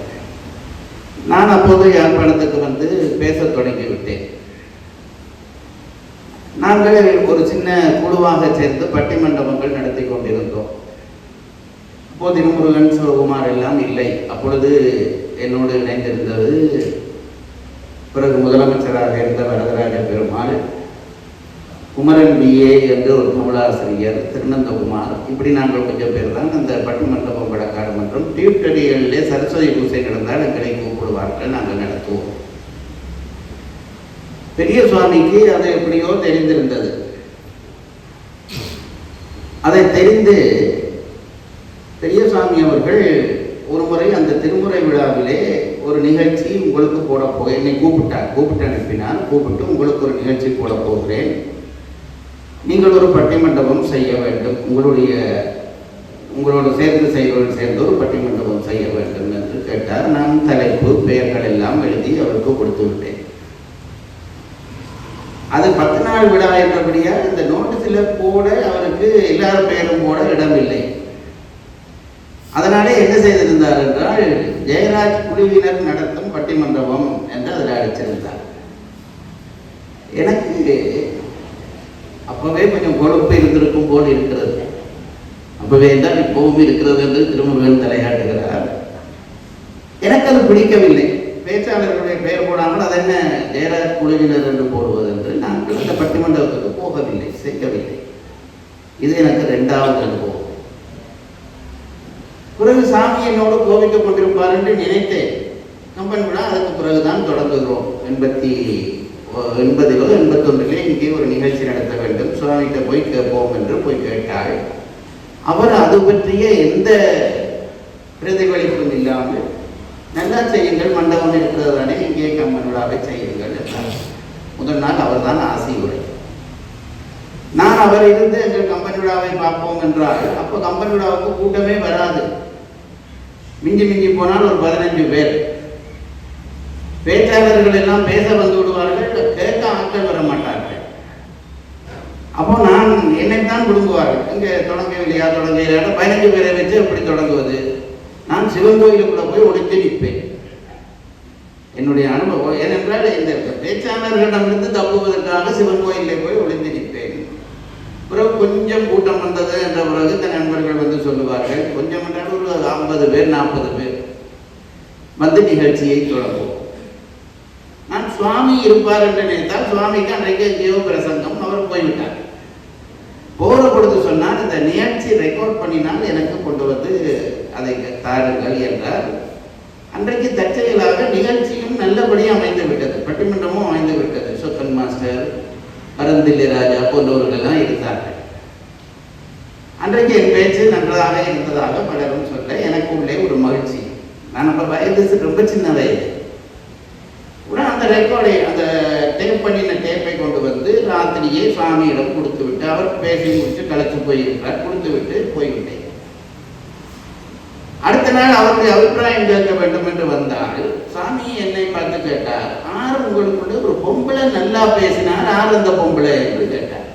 நான் அப்போது யாழ்ப்பாணத்துக்கு வந்து பேசத் தொடங்கிவிட்டேன். நாங்கள் ஒரு சின்ன குழுவாக சேர்ந்து பட்டி மண்டபங்கள் நடத்தி கொண்டிருந்தோம். அப்போது திருமுருகன், சிவகுமார் எல்லாம் இல்லை. அப்பொழுது என்னோடு இணைந்திருந்தது பிறகு முதலமைச்சராக இருந்த வரதராஜ பெருமாள், குமரன் BA என்று ஒரு தமிழாசிரியர், திருநந்தகுமார், இப்படி நாங்கள் கொஞ்சம் பேர் தான் அந்த பட்டி மண்டபம் வழக்காடு மன்றம். டியூட்டடிகளிலே சரஸ்வதி பூசை நடந்தால் எங்களை கூப்பிடுவார்கள், நாங்கள் நடத்துவோம். பெரிய சுவாமிக்கு அது எப்படியோ தெரிந்திருந்தது. அதை தெரிந்து பெரிய சுவாமி அவர்கள் ஒரு முறை அந்த திருமுறை விழாவிலே ஒரு நிகழ்ச்சி உங்களுக்கு போட என்னை கூப்பிட்டு அனுப்பினார். கூப்பிட்டு உங்களுக்கு ஒரு நிகழ்ச்சி போட போகிறேன், நீங்கள் ஒரு பட்டிமண்டபம் செய்ய வேண்டும், உங்களோட சேர்ந்து ஒரு பட்டிமண்டபம் செய்ய வேண்டும் என்று கேட்டார். நான் தலைப்பு, பெயர்கள் எல்லாம் எழுதி அவருக்கு கொடுத்து விட்டேன். அது 10 நாள் விழா என்றபடியால் இந்த நோட்டீஸில் போட அவருக்கு எல்லாரும் பெயரும் போட இடமில்லை. அதனாலே என்ன செய்திருந்தார் என்றால், ஜெயராஜ் குழுவினர் நடத்தும் பட்டிமண்டபம் என்று அதில் அடிச்சிருந்தார். எனக்கு அப்பவே கொஞ்சம் கொழுப்பு இருந்திருக்கும் போல் இருக்கிறது. அப்பவே தான் இப்பவும் இருக்கிறது என்று திருமுருகன் தலையாட்டுகிறார். எனக்கு அது பிடிக்கவில்லை. பேச்சாளர்களுடைய பெயர் போடாமல் அது என்ன ஜெயராஜ் குழுவினர் என்று போடுவது என்று நாங்கள் அந்த பட்டிமண்டபத்துக்கு போகவில்லை, செய்யவில்லை. இது எனக்கு 2வது அனுபவம். பிறகு சாமி என்னோடு கோபித்துக் கொண்டிருப்பார் என்று நினைத்தேன். கம்பன் விழா அதுக்கு பிறகுதான் தொடங்குகிறோம். 80 81 இங்கே ஒரு நிகழ்ச்சி நடத்த வேண்டும், சுவாமிகிட்ட போய் கேட்போம் என்று போய் கேட்டாள். அவர் அது பற்றிய எந்த பிரதிபலிப்பும் இல்லாமல், நல்லா செய்யுங்கள், மண்டபம் இருக்கிறது தானே, இங்கே கம்பன் விழாவை செய்யுங்கள் என்றார். முதல் நாள் அவர் தான் ஆசி உரை. நான் அவர் இருந்து எங்கள் கம்பன் விழாவை பார்ப்போம் என்றால், அப்போ கம்பன் விழாவுக்கு கூட்டமே வராது. மிஞ்சி போனால் ஒரு 15 பேர். பேச்சாளர்கள் எல்லாம் பேச வந்து விடுவார்கள், கேட்க ஆட்கள் வர மாட்டார்கள். அப்போ நான் என்னைத்தான் விடுங்குவார்கள். இங்கே தொடங்கவில்லையா, 15 பேரை வச்சு எப்படி தொடங்குவது? நான் சிவன் கோயிலுக்குள்ள போய் ஒளித்து நிற்பேன். என்னுடைய அனுபவம் ஏனென்றால், இந்த பேச்சாளர்களிடமிருந்து தப்புவதற்காக சிவன் கோயிலே போய் ஒளிந்து நிற்பேன். பிறகு கொஞ்சம் கூட்டம் வந்தது என்ற பிறகு இந்த நண்பர்கள் வந்து சொல்லுவார்கள், கொஞ்சம் என்றால் ஒரு 50 பேர் 40 பேர் வந்து நிகழ்ச்சியை தொடங்குவோம். நான் சுவாமி இருப்பார் என்று நினைத்தால், சுவாமிக்கு அன்றைக்கு ஜீவ பிரசங்கம், அவர் போய்விட்டார். போற பொழுது சொன்னால், இந்த நிகழ்ச்சி ரெக்கார்ட் பண்ணினால் எனக்கு கொண்டு வந்து அதை தாருங்கள் என்றார். அன்றைக்கு தற்செயலாக நிகழ்ச்சியும் நல்லபடியாக அமைந்து விட்டது, பட்டிமன்றமும் அமைந்து விட்டது. சொக்கன் மாஸ்டர், பரந்தில்லி ராஜா போன்றவர்களெல்லாம் இருந்தார்கள். அன்றைக்கு என் பேச்சு நன்றாக இருந்ததாக பலரும் சொல்ல எனக்கு உள்ளே ஒரு மகிழ்ச்சி. நான் அப்போ வயது ரொம்ப சின்ன வயது. உடனே அந்த ரெக்கார்டை, அந்த டேப் டேப் பண்ணின டேப்பை கொண்டு வந்து ராத்திரியே சுவாமியிடம் கொடுத்து விட்டு அவர் பேசி முடிச்சு கலைச்சு போயிருக்கிறார். கொடுத்து விட்டு போய்விட்டேன். அடுத்த நாள் அவருடைய அபிப்பிராயம் கேட்க வேண்டும் என்று வந்தால் சாமி என்னை பார்த்து கேட்டார், ஆறு உங்களுக்குள்ள ஒரு பொம்பளை நல்லா பேசினார், ஆறு அந்த பொம்பளை என்று கேட்டார்.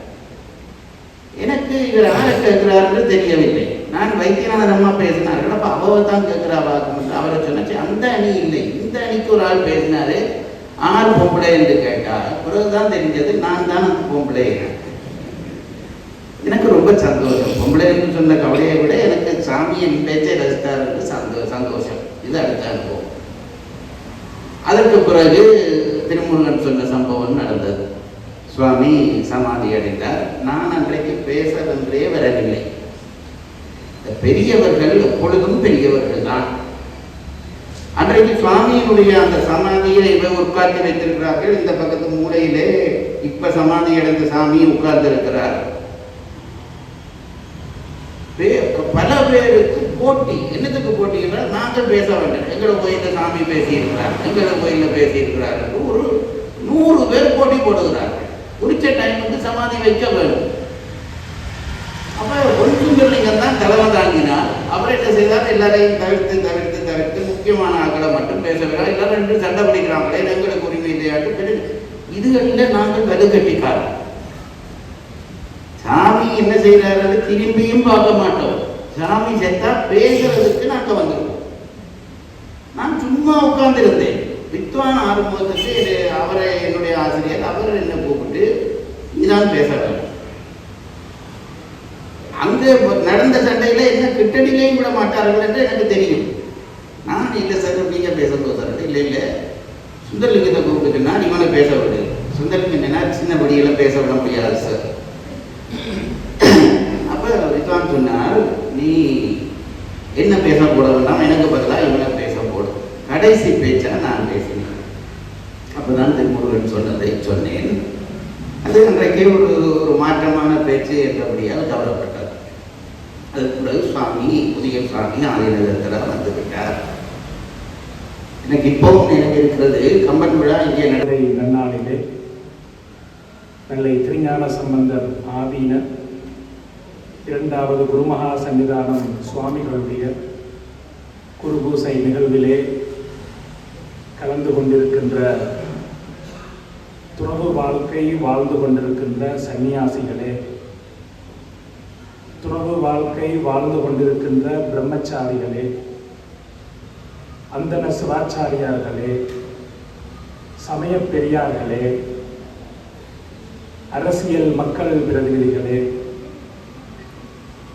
எனக்கு இவர் யாரை கேட்கிறாருன்னு தெரியவில்லை. நான் வைத்தியநாதன் அம்மா பேசினார்கள், அப்போ அவரை தான் கேட்கிறா பார்க்கணும். அவரை சொன்னாச்சு அந்த அணி இல்லை, இந்த அணிக்கு ஒரு ஆள் பேசினாரு, ஆறு பொம்பளை என்று கேட்டார். பிறகுதான் தெரிஞ்சது நான் தான் அந்த பொம்பளை. எனக்கு ரொம்ப சந்தோஷம். பொம்பளை என்று சொன்ன கவலையை விட எனக்கு சாமியின் பேச்சை ரசித்தார் என்று சந்தோஷம். இது அடுத்த அனுபவம். அதற்கு பிறகு திருமுருகன் சொன்ன சம்பவம் நடந்தது. சுவாமி சமாதி அடைந்தார். நான் அன்றைக்கு பேசவென்றே வரவில்லை. பெரியவர்கள் எப்பொழுதும் பெரியவர்கள் தான். அன்றைக்கு சுவாமியினுடைய அந்த சமாதியை இவர் உட்கார்ந்து வைத்திருக்கிறார்கள். இந்த பக்கத்து மூலையிலே இப்ப சமாதி அடைந்த சாமி உட்கார்ந்து இருக்கிறார். பல பேருக்கு போட்டி. என்னத்துக்கு போட்டி என்றால் நாங்கள் பேச வேண்டும். எங்களை கோயிலில் சாமி பேசியிருக்கிறார், எங்களை கோயிலில் பேசியிருக்கிறார் என்று ஒரு 100 பேர் போட்டி போடுகிறார்கள். குறிச்ச டைமுக்கு சமாதி வைக்க வேண்டும். அப்ப ஒன்றுங்கலிங்கம் தான் தலைவன் தாங்கினார். அவர் என்ன செய்தார், எல்லாரையும் தவிர்த்து முக்கியமான ஆட்களை மட்டும் பேசுகிறார். எல்லாரும் 2 சண்டை பிடிக்கிறாங்களே, எங்களுக்கு உரிமை இல்லையாட்டு இதுகளில் நாங்கள் வலுக்கட்டிக்காரர். சாமி என்ன செய்யறாரு திரும்பியும் பார்க்க மாட்டோம். சாமி செத்தா பேசுறதுக்கு நாங்க வந்துருவோம். நான் சும்மா உட்கார்ந்து இருந்தேன். வித்வான் ஆரம்பத்துக்கு அவரை என்னுடைய ஆசிரியர் அவர் என்ன கூப்பிட்டு இதான் பேச வேண்டும். அங்க நடந்த சண்டையில என்ன கிட்டடியிலையும் விட மாட்டார்கள் என்று எனக்கு தெரியும். நான் இல்லை சார் நீங்க பேசணும் சார். இல்லை சுந்தரலிங்கத்தை கூப்பிட்டுன்னா இவனை பேச விடு. சுந்தரலிங்கம் என்ன சின்னபடியெல்லாம் பேச விட முடியாது சார். அப்ப வித்வான் சொன்னார், நீ என்ன பேச போட வேண்டாம், எனக்கு பதிலாக இவனை பேச போடும். கடைசி பேச்சா நான் பேசினேன். அப்பதான் திருமுருகன் சொன்னதை சொன்னேன். அது அன்றைக்கே ஒரு மாற்றமான பேச்சு என்றபடியால் கவலைப்பட்டார். அதுக்கு பிறகு சுவாமி புதிய சுவாமி ஆதிநகரத்தில் வந்து விட்டார். எனக்கு இப்பவும் நினைவு இருக்கிறது, கம்பன் விழா இங்கே நடந்த நன்னாளிலே நெல்லை திருஞான சம்பந்தர் ஆதீன 2வது குருமகா சன்னிதானம் சுவாமிகளுடைய குருபூசை நிகழ்விலே கலந்து கொண்டிருக்கின்ற துறவு வாழ்க்கை வாழ்ந்து கொண்டிருக்கின்ற சன்னியாசிகளே, துறவு வாழ்க்கை வாழ்ந்து கொண்டிருக்கின்ற பிரம்மச்சாரிகளே, அந்தன சிவாச்சாரியார்களே, சமய பெரியார்களே, அரசியல் மக்கள் பிரதிநிதிகளே,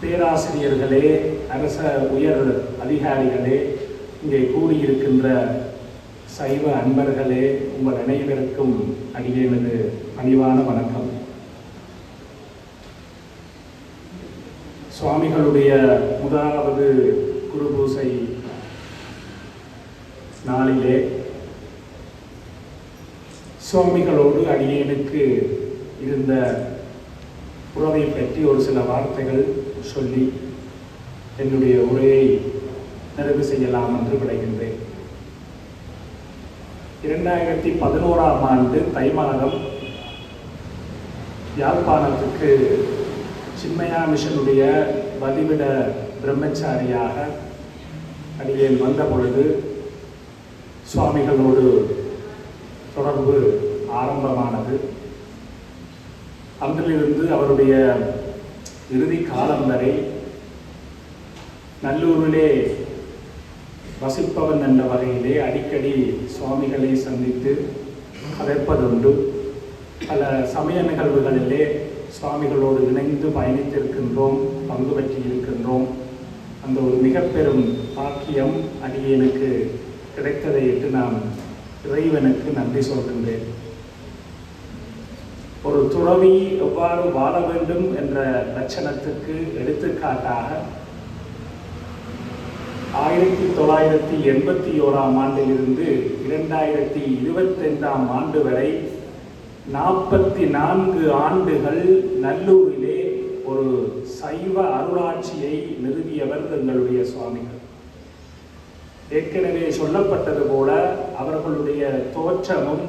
பேராசிரியர்களே, அரச உயர் அதிகாரிகளே, இங்கே கூடியிருக்கின்ற சைவ அன்பர்களே, உங்கள் அனைவருக்கும் அடியேனது பணிவான வணக்கம். சுவாமிகளுடைய முதலாவது குருபூசை நாளிலே சுவாமிகளோடு அடியேனுக்கு இருந்த உறவை பற்றி ஒரு சில வார்த்தைகள் சொல்லி என்னுடைய உரையை நிறைவு செய்யலாம் என்று விளைகின்றேன். 2011ஆம் ஆண்டு தை மாதம் யாழ்ப்பாணத்துக்கு சின்மயா மிஷனுடைய வதிவிட பிரம்மச்சாரியாக அடியேன் வந்த பொழுது சுவாமிகளோடு தொடர்பு ஆரம்பமானது. அன்றிலிருந்து அவருடைய இறுதி காலம் வரை நல்லூரிலே வசிப்பவன் என்ற வகையிலே அடிக்கடி சுவாமிகளை சந்தித்து கதைப்பதுண்டு. பல சமய நிகழ்வுகளிலே சுவாமிகளோடு இணைந்து பயணித்திருக்கின்றோம், பங்கு பற்றி இருக்கின்றோம். அந்த ஒரு மிக பெரும் பாக்கியம் அடியேனுக்கு கிடைத்ததை இட்டு நான் இறைவனுக்கு நன்றி சொல்கின்றேன். ஒரு துறவி எவ்வாறு வாழ வேண்டும் என்ற லட்சணத்துக்கு எடுத்துக்காட்டாக 1981ஆம் ஆண்டிலிருந்து 2025ஆம் ஆண்டு வரை 44 ஆண்டுகள் நல்லூரிலே ஒரு சைவ அருளாட்சியை நிறுவியவர் எங்களுடைய சுவாமிகள். ஏற்கனவே சொல்லப்பட்டது போல அவர்களுடைய தோற்றமும்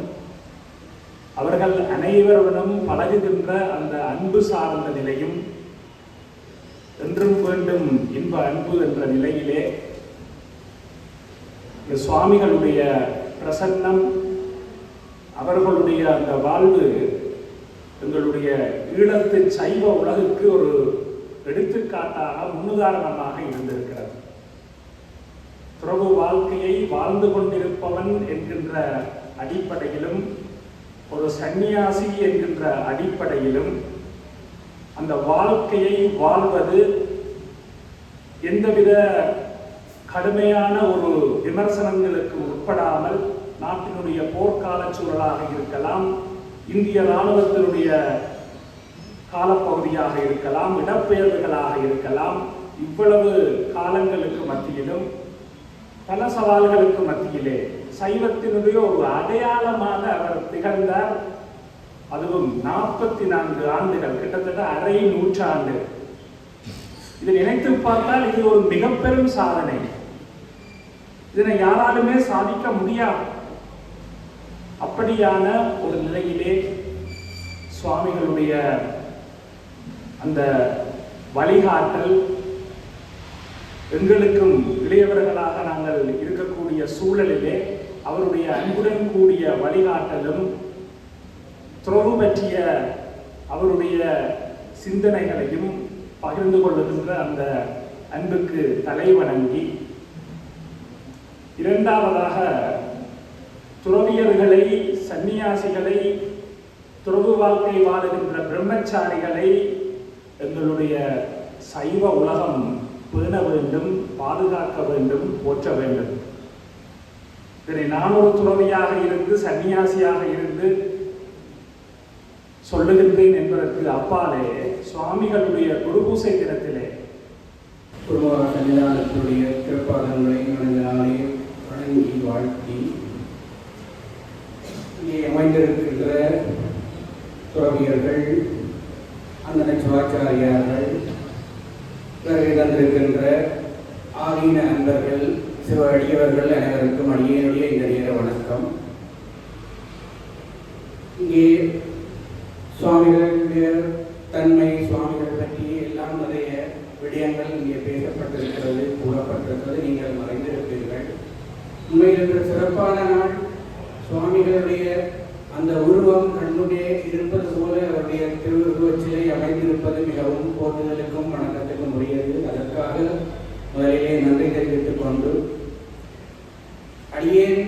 அவர்கள் அனைவருடனும் பழகுகின்ற அந்த அன்பு சார்ந்த நிலையும் என்றும் வேண்டும் இன்ப அன்பு என்ற நிலையிலே சுவாமிகளுடைய பிரசன்னம், அவர்களுடைய அந்த வாழ்வு எங்களுடைய ஈழத்து சைவ உலகுக்கு ஒரு எடுத்துக்காட்டாக முன்னுதாரணமாக இருந்திருக்கிறது. துறவு வாழ்க்கையை வாழ்ந்து கொண்டிருப்பவன் என்கின்ற அடிப்படையிலும் ஒரு சந்நியாசி என்கின்ற அடிப்படையிலும் அந்த வாழ்க்கையை வாழ்வது எந்தவித கடுமையான ஒரு விமர்சனங்களுக்கு உட்படாமல், நாட்டினுடைய போர்க்கால சூழலாக இருக்கலாம், இந்திய இராணுவத்தினுடைய காலப்பகுதியாக இருக்கலாம், இடப்பெயர்வுகளாக இருக்கலாம், இவ்வளவு காலங்களுக்கு மத்தியிலும் பல சவால்களுக்கு மத்தியிலே சைவத்தினுடைய ஒரு அடையாளமாக அவர் திகழ்ந்தார். அதுவும் 44 ஆண்டுகள், கிட்டத்தட்ட அரை நூற்றாண்டு. இதை நினைத்து பார்த்தால் இது ஒரு மிக பெரும் சாதனை. இதனை யாராலுமே சாதிக்க முடியாது. அப்படியான ஒரு நிலையிலே சுவாமிகளுடைய அந்த வழிகாட்டல், எங்களுக்கும் இளையவர்களாக நாங்கள் இருக்கக்கூடிய சூழலிலே அவருடைய அன்புடன் கூடிய வழிகாட்டலும், துறவு பற்றிய அவருடைய சிந்தனைகளையும் பகிர்ந்து கொள்ளுகின்ற அந்த அன்புக்கு தலைவணங்கி, இரண்டாவதாக துறவியர்களை, சந்நியாசிகளை, துறவு வாழ்க்கை வாழுகின்ற பிரம்மச்சாரிகளை எங்களுடைய சைவ உலகம் பேண வேண்டும், பாதுகாக்க வேண்டும், போற்ற வேண்டும். இதனை நான் ஒரு துறவியாக இருந்து, சன்னியாசியாக இருந்து சொல்லுகின்றேன் என்பதற்கு அப்பாலே சுவாமிகளுடைய குருபூசை தினத்திலே குருமகா சன்னிதானத்தினுடைய திருப்பாதங்களை மனிதனாலே வணங்கி வாழ்த்தி, இங்கே அமைந்திருக்கின்ற துறவியர்கள், அந்தன சிவாச்சாரியார்கள், பிறகு தந்திருக்கின்ற ஆதீன அன்பர்கள், சிவ அடியவர்கள் அனைவருக்கும் அடியனுடைய இந்த நேர வணக்கம். இங்கே சுவாமிகளுடைய தன்மை, சுவாமிகள் பற்றி எல்லாம் நிறைய விடயங்கள் இங்கே பேசப்பட்டிருக்கிறது, கூறப்பட்டிருக்கிறது. நீங்கள் மறைந்திருப்பீர்கள். உண்மையில் சிறப்பான நாள். சுவாமிகளுடைய அந்த உருவம் கண்முன்னே இருப்பது போல அவருடைய திருவுருவச்சிலை அமைந்திருப்பது மிகவும் போற்றுதலுக்கும் வணக்கத்துக்கும் உரியது. அதற்காக முதலிலே நன்றி தெரிவித்துக் கொண்டு, அடியேன்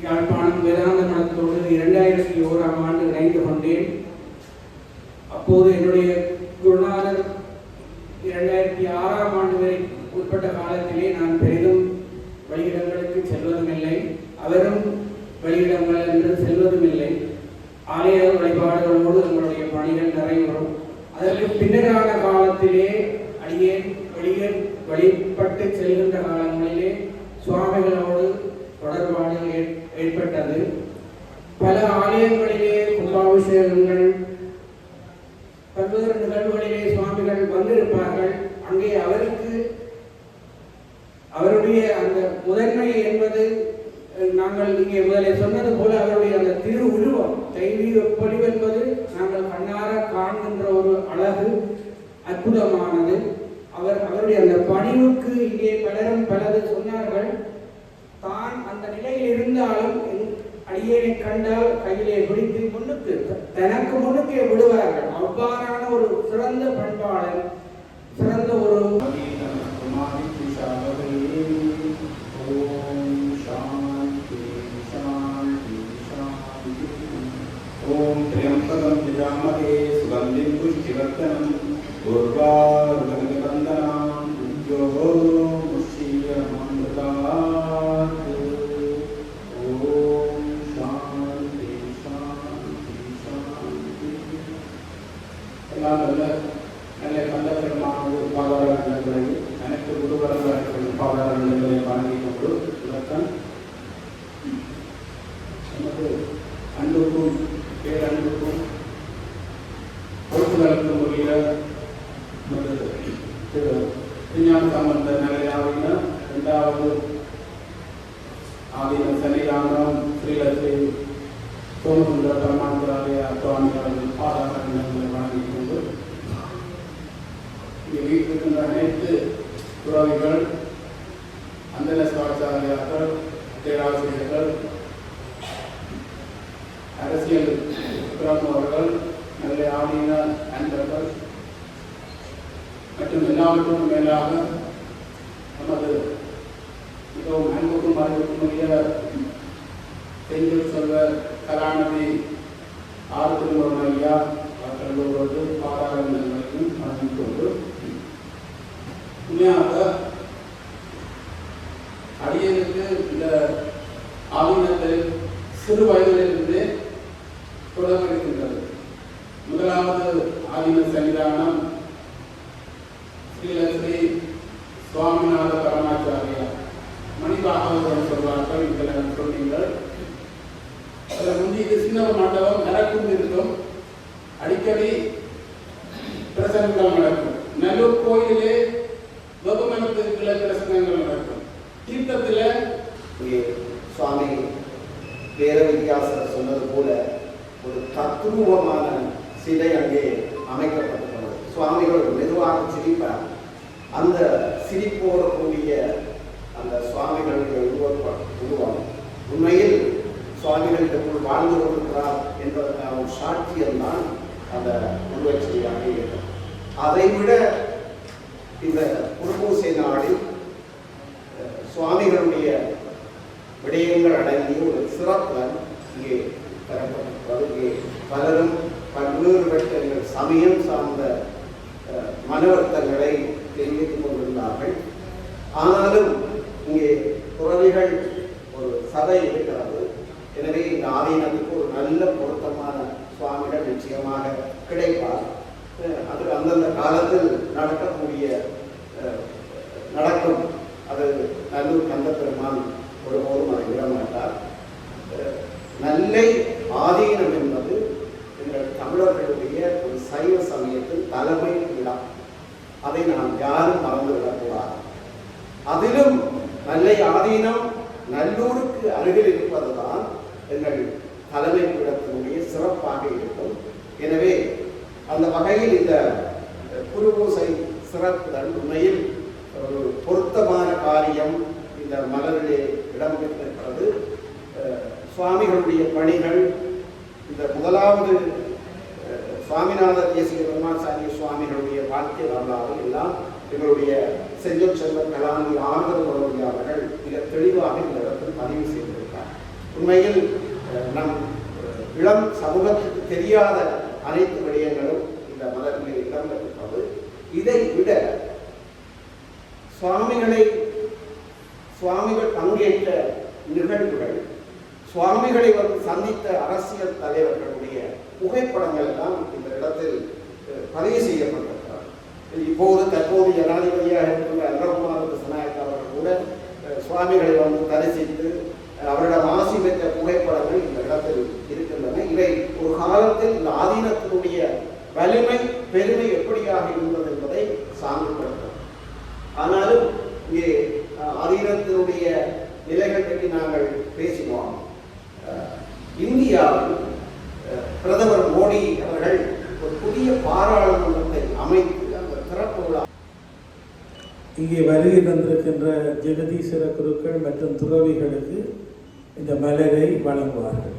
யாழ்ப்பாணம் வேதாந்த மடத்தோடு 2001ஆம் ஆண்டு இணைந்து கொண்டேன். அப்போது என்னுடைய குருநாதர் 2006ஆம் ஆண்டு வரை உட்பட்ட காலத்திலே நான் பெரிதும் வெளியிடங்களுக்கு செல்வதும் இல்லை, அவரும் வெளியிடங்கள் என்று செல்வதும் இல்லை. ஆலய வழிபாடுகளோடு எங்களுடைய பணிகள் நிறைவேறும். அதற்கு பின்னரான காலத்திலே அடியேன் வழிபட்டு செல்கின்ற காலங்களிலே சுவாமிகளோடு தொடர்பாடு ஏற்பட்டது. பல ஆலயங்களிலே கும்பாபிஷேகங்கள், பல்வேறு நிகழ்வுகளிலே சுவாமிகள் வந்திருப்பார்கள். அங்கே அவருடைய அந்த முதன்மை என்பது, நாங்கள் இங்கே முதலில் சொன்னது போல அவருடைய அந்த திரு உருவம், தெய்வீக பொலிவு என்பது நாங்கள் கண்ணார காண்கின்ற ஒரு அழகு, அற்புதமானது. அவருடைய அந்த பணிவுக்கு இங்கே பலரும் பலது சொன்னார்கள். தான் அந்த நிலையில் இருந்தாலும் அடியேனை கண்டால் கையிலே பிடித்து முன்னுக்கு, தனக்கு முன்னுக்கே விடுவார்கள். அவ்வாறான ஒரு சிறந்த பண்பாளர், சிறந்த ஒரு ஓம் திரியம்பகம் யஜாமஹே சுகந்திம் புஷ்டிவர்தனம் உர்வாருகமிகந்தனாம் உஜ்ஜோஹோ முஷ்யமம்ருதாத். ஓம் சாந்தி சாந்தி சாந்தி. எல்லாம் நல்ல கண்டபெருமான பாதாரங்களை, அனைத்து குருவரங்கள் பாதாரங்களை வணங்கிக் கொண்டு இலக்கண் நமது அன்புக்கும் பேரன்புக்கும் பொறுப்புகளுக்கும் உரிய விஞ்ஞான சம்பந்த நிலையாவின 2வது ஆதீன சன்னிதானம் ஸ்ரீலஸ்ரீ சோமசுந்தர பரமாச்சாரிய சுவாமிகளின் பாதாரங்களை வழங்கிக் கொண்டு இங்கே வீட்டிருக்கின்ற அனைத்து துறவிகள், அந்தன சிவாச்சாரியார்கள், பேராசிரியர்கள், அரசியல் பிரமுகர்கள், நல்ல ஆதீன அன்பர்கள் மற்றும் எல்லாவற்றுக்கும் மேலாக நமது மிகவும் அன்புக்கும் அறிவுக்குரிய செஞ்சூர் செல்வ கலாநிதி ஆர் திருமுருகன் ஐயா அவர்களோடு பாராளுமன்றங்களையும் வழங்கிக் கொண்டு உண்மையாக அடியனுக்கு இந்த ஆதீனத்தை சிறு வயதிலிருந்தே தொடர்பிருக்கின்றது. முதலாவது ஆதீன சன்னிதானம் ஸ்ரீ சுவாமிநாத பரமாச்சாரியா மணிபாகவதம் சொல்வார்கள். இதில் சொன்னீங்கள் அதில் முந்தி இது சின்ன மண்டபம் நடக்கும் இருக்கும். அடிக்கடி பிரசங்கங்கள் நடக்கும். நல்லூர் கோயிலே வெகுமனத்திற்குள்ள பிரசங்கங்கள் நடக்கும். தீர்த்தத்தில் சுவாமி பேரவித்தியாசர் சொன்னது போல ஒரு தத்துவமான சிலை அங்கே அமைக்கப்பட்டுள்ளது. சுவாமிகள் மெதுவாக சிரிப்பார். அந்த சிரிப்போடு கூடிய அந்த சுவாமிகளுடைய உருவம் உண்மையில் சுவாமிகளுக்குள் வாழ்ந்து கொண்டிருக்கிறார் என்பதற்கான ஒரு சாட்சியம்தான் அந்த உருவச்சிலையாக இருக்கும். அதைவிட இந்த குருபூசை நாளில் சுவாமிகளுடைய விடயங்கள் அடங்கிய ஒரு சிறப்புடன் இங்கே தரப்பட்டிருக்கிறது. இங்கே பலரும் பல்வேறுபட்ட எங்கள் சமயம் சார்ந்த மனவர்த்தங்களை தெரிவித்துக் கொண்டிருந்தார்கள். ஆனாலும் இங்கே துறவிகள் ஒரு சபை இருக்கிறது. எனவே இந்த ஆதீனத்துக்கு ஒரு நல்ல பொருத்தமான சுவாமிகள் நிச்சயமாக கிடைப்பார். அது அந்தந்த காலத்தில் நடக்கும். அது நல்லூர் கந்த பெருமான் ஒருபோதும் அதை விட மாட்டார். நல்லை ஆதீனம் என்பது எங்கள் தமிழர்களுடைய ஒரு சைவ சமயத்தின் தலைமை விழா. அதை நாம் யாரும் மறந்துவிடக்கூடாது. அதிலும் நல்லை ஆதீனம் நல்லூருக்கு அருகில் இருப்பதுதான் எங்கள் தலைமை பீடத்தினுடைய சிறப்பாக இருக்கும். எனவே அந்த வகையில் இந்த குருபூசை சிறப்புடன் உண்மையில் ஒரு பொருத்தமான காரியம் இந்த மலரிலே இடம்பெற்றிருக்கிறது. சுவாமிகளுடைய பணிகள் இந்த முதலாவது சுவாமிநாத தேசிக பெருமாச்சாரிய சுவாமிகளுடைய வாழ்க்கை வரலாறு எல்லாம் எங்களுடைய செஞ்சொல் செல்வ கலாநிதி ஆறுதல் அவர்கள் மிக தெளிவாக இந்த இடத்தில் பதிவு செய்திருக்கிறார். உண்மையில் நம் இளம் சமூகத்துக்கு தெரியாத அனைத்து விடயங்களும் இந்த மலரிலே இடம்பெற்றிருப்பது. இதை விட சுவாமிகள் பங்கேற்ற நிகழ்வுகள், சுவாமிகளை வந்து சந்தித்த அரசியல் தலைவர்களுடைய புகைப்படங்கள் எல்லாம் இந்த இடத்தில் பதிவு செய்யப்பட்டிருக்கிறார். தற்போது ஜனாதிபதியாக இருக்கின்ற அன்றகுமார திசாநாயக்க அவர்கள் கூட சுவாமிகளை வந்து தரிசித்து அவரிடம் ஆசி பெற்ற புகைப்படங்கள் இந்த இடத்தில் இருக்கின்றன. இவை ஒரு காலத்தில் இந்த ஆதீனத்தினுடைய வலிமை பெருமை எப்படியாக இருந்தது என்பதை சான்றுபடுத்தும். ஆனாலும் இங்கே ஆதீனத்தினுடைய நிலைகள் பற்றி நாங்கள் பேசினோம். இந்தியாவில் பிரதமர் மோடி அவர்கள் ஒரு புதிய பாராளுமன்றத்தை அமைத்து அந்த திறப்பு விழா இங்கே வருகை தந்திருக்கின்ற ஜெகதீஸ்வர குருக்கள் மற்றும் துறவிகளுக்கு இந்த மலரை வழங்குவார்கள்.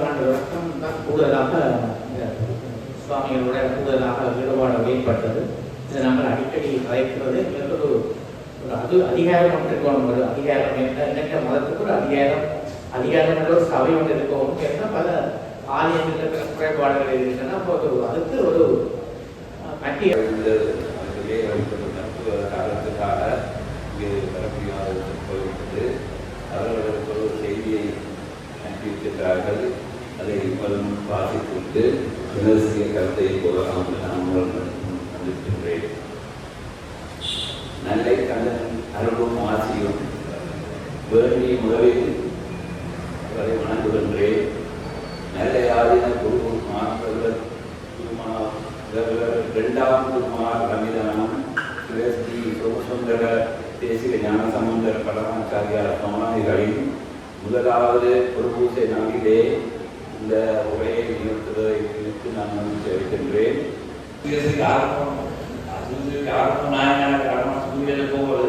வருஷம் தான் கூடுதலாக சுவாமிகளோட கூடுதலாக ஈடுபாடு ஏற்பட்டது. இதை நாங்கள் அடிக்கடி கலைக்கிறது. ஒரு அது அதிகாரம் ஒன்று இருக்கணும். ஒரு அதிகாரம் என்ன மதத்துக்கு ஒரு அதிகாரம் ஒரு சபை ஒன்று இருக்கணும். ஏன்னா பல ஆலயங்களில் குறைபாடுகள் இருக்குன்னா அதுக்கு ஒரு மத்திய காலத்துக்காக இங்கே வரக்கூடியது அவர்களுக்கு ஒரு செய்தியை அனுப்பியிருக்கிறார்கள். அதை இப்போதும் வாசித்து விமர்சிய கருத்தை போகலாம் என்று நான் வந்திருக்கின்றேன். நல்லை கண்ணன் அருளும் ஆசியும் வேண்டி முதலில் அவரை வணங்குகின்றேன். நல்ல ஆதின குரு மாணவர்கள் இரண்டாம் குருமார் ரமிதானம் ஸ்ரீ சோமசுந்தர தேசிக ஞான சம்பந்தர பரமாச்சாரியார் சமாதிகளின் முதலாவது ஒரு பூசை நாளிலே இந்த உரையை நிறுத்துவதை குறித்து நான் தெரிவிக்கின்றேன். போவது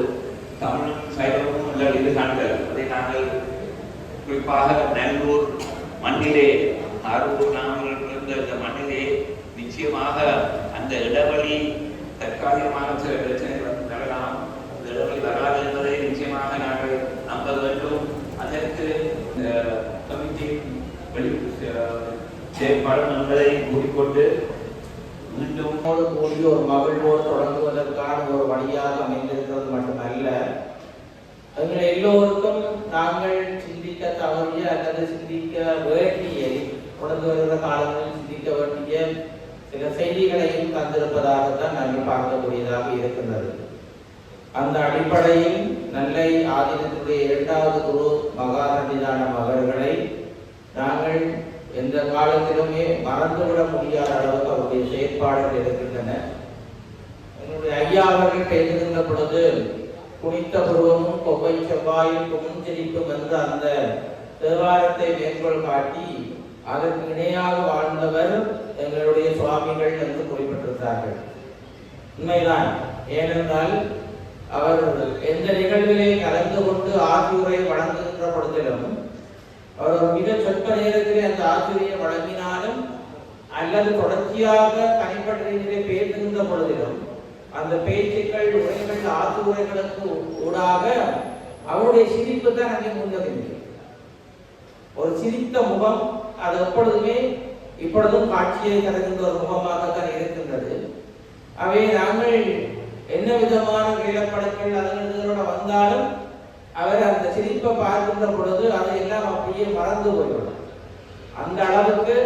தமிழும் சைவமும் உள்ளது காண்கள். அதை நாங்கள் குறிப்பாக நல்லூர் மண்ணிலே ஆரூர் நாங்கள் பிறந்த இந்த மண்ணிலே நிச்சயமாக அந்த இடைவெளி தற்காலிகமாக சில பிரச்சனைகள் வரலாம். அந்த இடைவெளி வராது என்பதை நிச்சயமாக நாங்கள் நம்ப வேண்டும். அதற்கு கமிட்டி செயற்பாடும் என்பதை கூறிக்கொண்டு மீண்டும் கூடிய ஒரு மகிழ்வோடு தொடங்குவதற்கான ஒரு வழியாக அமைந்திருக்கிறது மட்டுமல்ல, எங்கள் எல்லோருக்கும் நாங்கள் சிந்திக்க தவறிய அல்லது சிந்திக்க வேண்டிய தொடர்ந்து வருகிற காலங்களில் சிந்திக்க வேண்டிய சில செய்திகளையும் தந்திருப்பதாகத்தான் நாங்கள் பார்க்கக்கூடியதாக இருக்கின்றது. அந்த அடிப்படையில் நெல்லை ஆதீனத்துடைய இரண்டாவது குரு மகா சன்னிதானம் அவர்களை நாங்கள் எந்த காலத்திலுமே மறந்துவிட முடியாத அளவுக்கு அவருடைய செயற்பாடுகள் இருக்கின்றன. என்னுடைய ஐயா அவர்கள் பேசுகின்ற பொழுது குனித்த புருவமும் கொவ்வை செவ்வாயும் குமுஞ்சிரிப்பும் என்ற அந்த தேவாரத்தை மேற்கோள் காட்டி அதற்கு இணையாக வாழ்ந்தவர் எங்களுடைய சுவாமிகள் என்று குறிப்பிட்டிருந்தார்கள். உண்மைதான். ஏனென்றால் அவர் எந்த நிகழ்விலே கலந்து கொண்டு ஆசியுரை வழங்குகின்ற பொழுதிலும் அவர் மிக சொற்ப நேரத்திலே அந்த ஆசிரியை வழங்கினாலும் அல்லது தொடர்ச்சியாக தனிப்பட்ட ரீதியிலே பேசுகின்ற பொழுதிலும் அந்த பேச்சுக்கள் உரைகள் ஆசிரியர்களுக்கு ஊடாக அவருடைய சிரிப்பு தான் அங்கே முன்னதில்லை. ஒரு சிரித்த முகம் அது எப்பொழுதுமே இப்பொழுதும் காட்சியை தருகின்ற ஒரு முகமாகத்தான் இருக்கின்றது. அவை நாங்கள் என்ன விதமான வேலைப்படங்கள் அதனோட வந்தாலும் அவர் அந்த சிரிப்பை பார்க்கின்ற பொழுது அதையெல்லாம் அப்படியே மறந்து போய்விடும். அந்த அளவுக்கு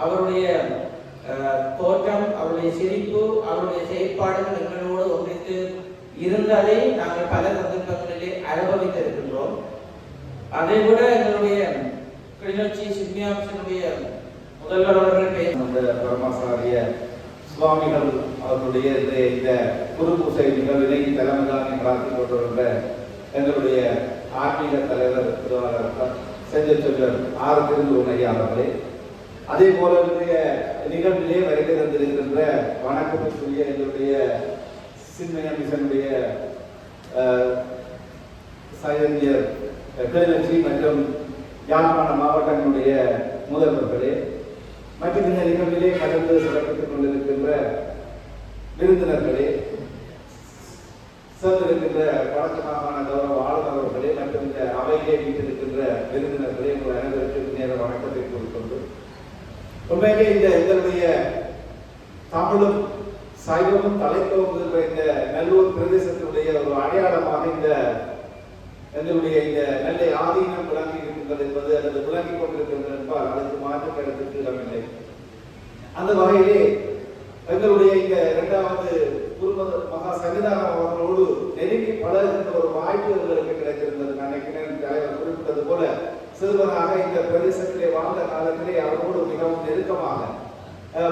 அவருடைய தோற்றம், அவருடைய சிரிப்பு, அவருடைய செயற்பாடுகள் எங்களோடு ஒன்றித்து இருந்ததை நாங்கள் பல சந்தர்ப்பங்களிலே அனுபவித்திருக்கின்றோம். அதை விட எங்களுடைய கிளிநொச்சி சிம்மியாம்சனுடைய முதல்வர் அவர்கள் பேச பரமாசாரிய சுவாமிகள் அவர்களுடைய இந்த குரு பூசை நிகழ்வினை தலைமைதானே நடத்தி கொண்டிருந்த எங்களுடைய ஆன்மீக தலைவர் செஞ்சொல்லர் ஆர் திருந்தூர் ஐயா அவர்களே, அதே போல நிகழ்விலே வருகை தந்திருக்கின்ற வணக்கத்துக்குரிய எங்களுடைய சின்மய மிஷனுடைய சைதன்யர் கிளிநொச்சி மற்றும் யாழ்ப்பாண மாவட்டங்களுடைய முதல்வர்களே, மற்றும் இந்த நிகழ்விலே கலந்து சிறப்பித்துக் கொண்டிருக்கின்ற விருந்தினர்களே, சேர்ந்திருக்கின்ற வடக்கு மாகாண கௌரவ ஆளுநர் அவர்களே மற்றும் இந்த அவையிலே வீட்டிருக்கின்ற விருந்தினர்களே, உங்கள் அனைவருக்கு நேர வணக்கத்தை கூறிக்கொண்டு, உண்மையிலே இந்த எங்களுடைய தமிழும் சைவமும் தலைத்தோங்குகின்ற இந்த நல்லூர் பிரதேசத்தினுடைய ஒரு அடையாளமாக இந்த எங்களுடைய இந்த நெல்லை ஆதீனம் விளங்கி இருக்கின்றது என்பது அல்லது விளங்கி கொண்டிருக்கின்றது என்பால் அதற்கு மாற்று கருத்துக்கு இடமில்லை. அந்த வகையிலே எங்களுடைய இந்த இரண்டாவது குருமத மகா சன்னிதானம் அவர்களோடு நெருங்கி பழகுகின்ற ஒரு வாய்ப்பு எங்களுக்கு கிடைத்திருந்தது. நான் நினைக்கிறேன் தலைவர் குறிப்பிட்டது போல சிறுவனாக இந்த பிரதேசத்திலே வாழ்ந்த காலத்திலே அவரோடு மிகவும் நெருக்கமாக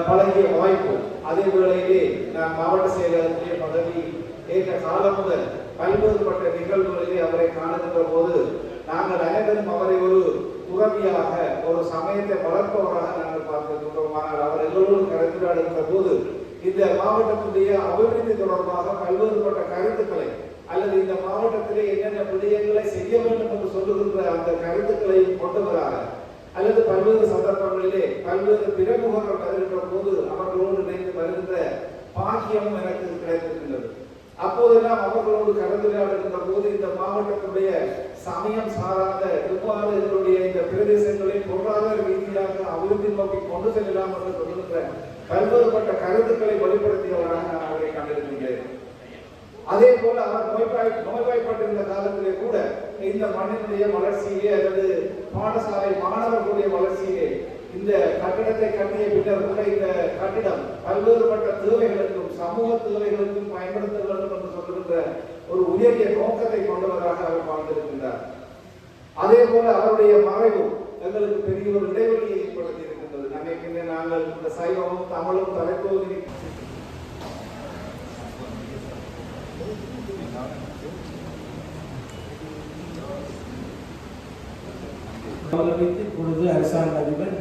பழகிய வாய்ப்பு. அதே வேளையிலே நான் மாவட்ட செயலகத்திலே பதவி ஏற்ற காலம் முதல் பல்வேறுபட்ட நிகழ்வுகளிலே அவரை காணுகின்ற போது நாங்கள் அனைவரும் அவரை ஒரு துறவியாக ஒரு சமயத்தை வளர்ப்பவராக நாங்கள் பார்த்திருக்கின்றோம். ஆனால் அவர் எல்லோரும் கலந்துரையாடுகின்ற போது இந்த மாவட்டத்துடைய அபிவிருத்தி தொடர்பாக பல்வேறுபட்ட கருத்துக்களை அல்லது இந்த மாவட்டத்திலே என்னென்ன விடயங்களை செய்ய வேண்டும் என்று சொல்லுகின்ற அந்த கருத்துக்களை கொண்டு வராக அல்லது பல்வேறு சந்தர்ப்பங்களிலே பல்வேறு பிரமுகர்கள் வருகின்ற போது அவர்களோடு இணைந்து வருகின்ற பாக்கியமும் எனக்கு கிடைத்திருக்கின்றது. அப்போது அப்போதெல்லாம் அவர்களோடு கலந்துரையாடுகின்ற போது இந்த மாவட்டத்துடைய சமயம் சாராத எவ்வாறு எங்களுடைய இந்த பிரதேசங்களை பொருளாதார ரீதியாக அபிவிருத்தி நோக்கி கொண்டு செல்லலாம் என்று சொல்லுகின்ற பல்வேறுபட்ட கருத்துக்களை வெளிப்படுத்தியவராக நான் அவரை கண்டிருக்கின்றேன். அதே போல அவர் நோய்வாய்ப்பட்டிருந்த காலத்திலே கூட இந்த மண்ணினுடைய வளர்ச்சியிலே அல்லது பாடசாலை மாணவர்களுடைய வளர்ச்சியிலே இந்த கட்டிடத்தை கட்டிய பின்னர் கூட இந்த கட்டிடம் பல்வேறுபட்ட தேவைகளுக்கும் சமூக தேவைகளுக்கும் பயன்படுத்த வேண்டும் என்று சொல்லுகின்ற ஒரு உயரிய நோக்கத்தை கொண்டவராக அவர் வாழ்ந்திருக்கின்றார். அதே போல அவருடைய மறைவு எங்களுக்கு பெரிய ஒரு இடைவெளியை ஏற்படுத்தி இருக்கின்றது. நினைக்கின்ற நாங்கள் இந்த சைவமும் தமிழும் தலைத்தோதி இப்பொழுது அரசாங்க அதிபர்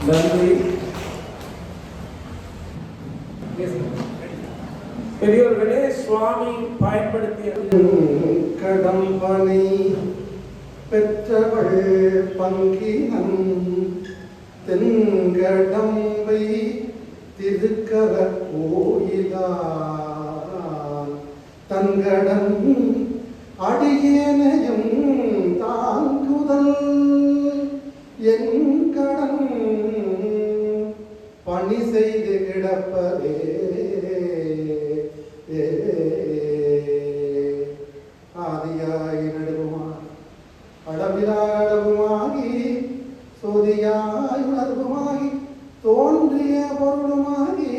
நன்றி. பெரியவர்களே, சுவாமி பயன்படுத்திய கடம்பனை பெற்றவள் பங்கினம் தென்கடம்பை திருக்கர கோயிலா தன்கடன் அடியேனையும் தாங்குதல் என் கடன் பணி செய்து கிடப்பதே ஆதியாய் நடுவுமாய் அளவிலாளவுமாகி சோதியாய் உணர்வுமாகி தோன்றிய பொருளுமாகி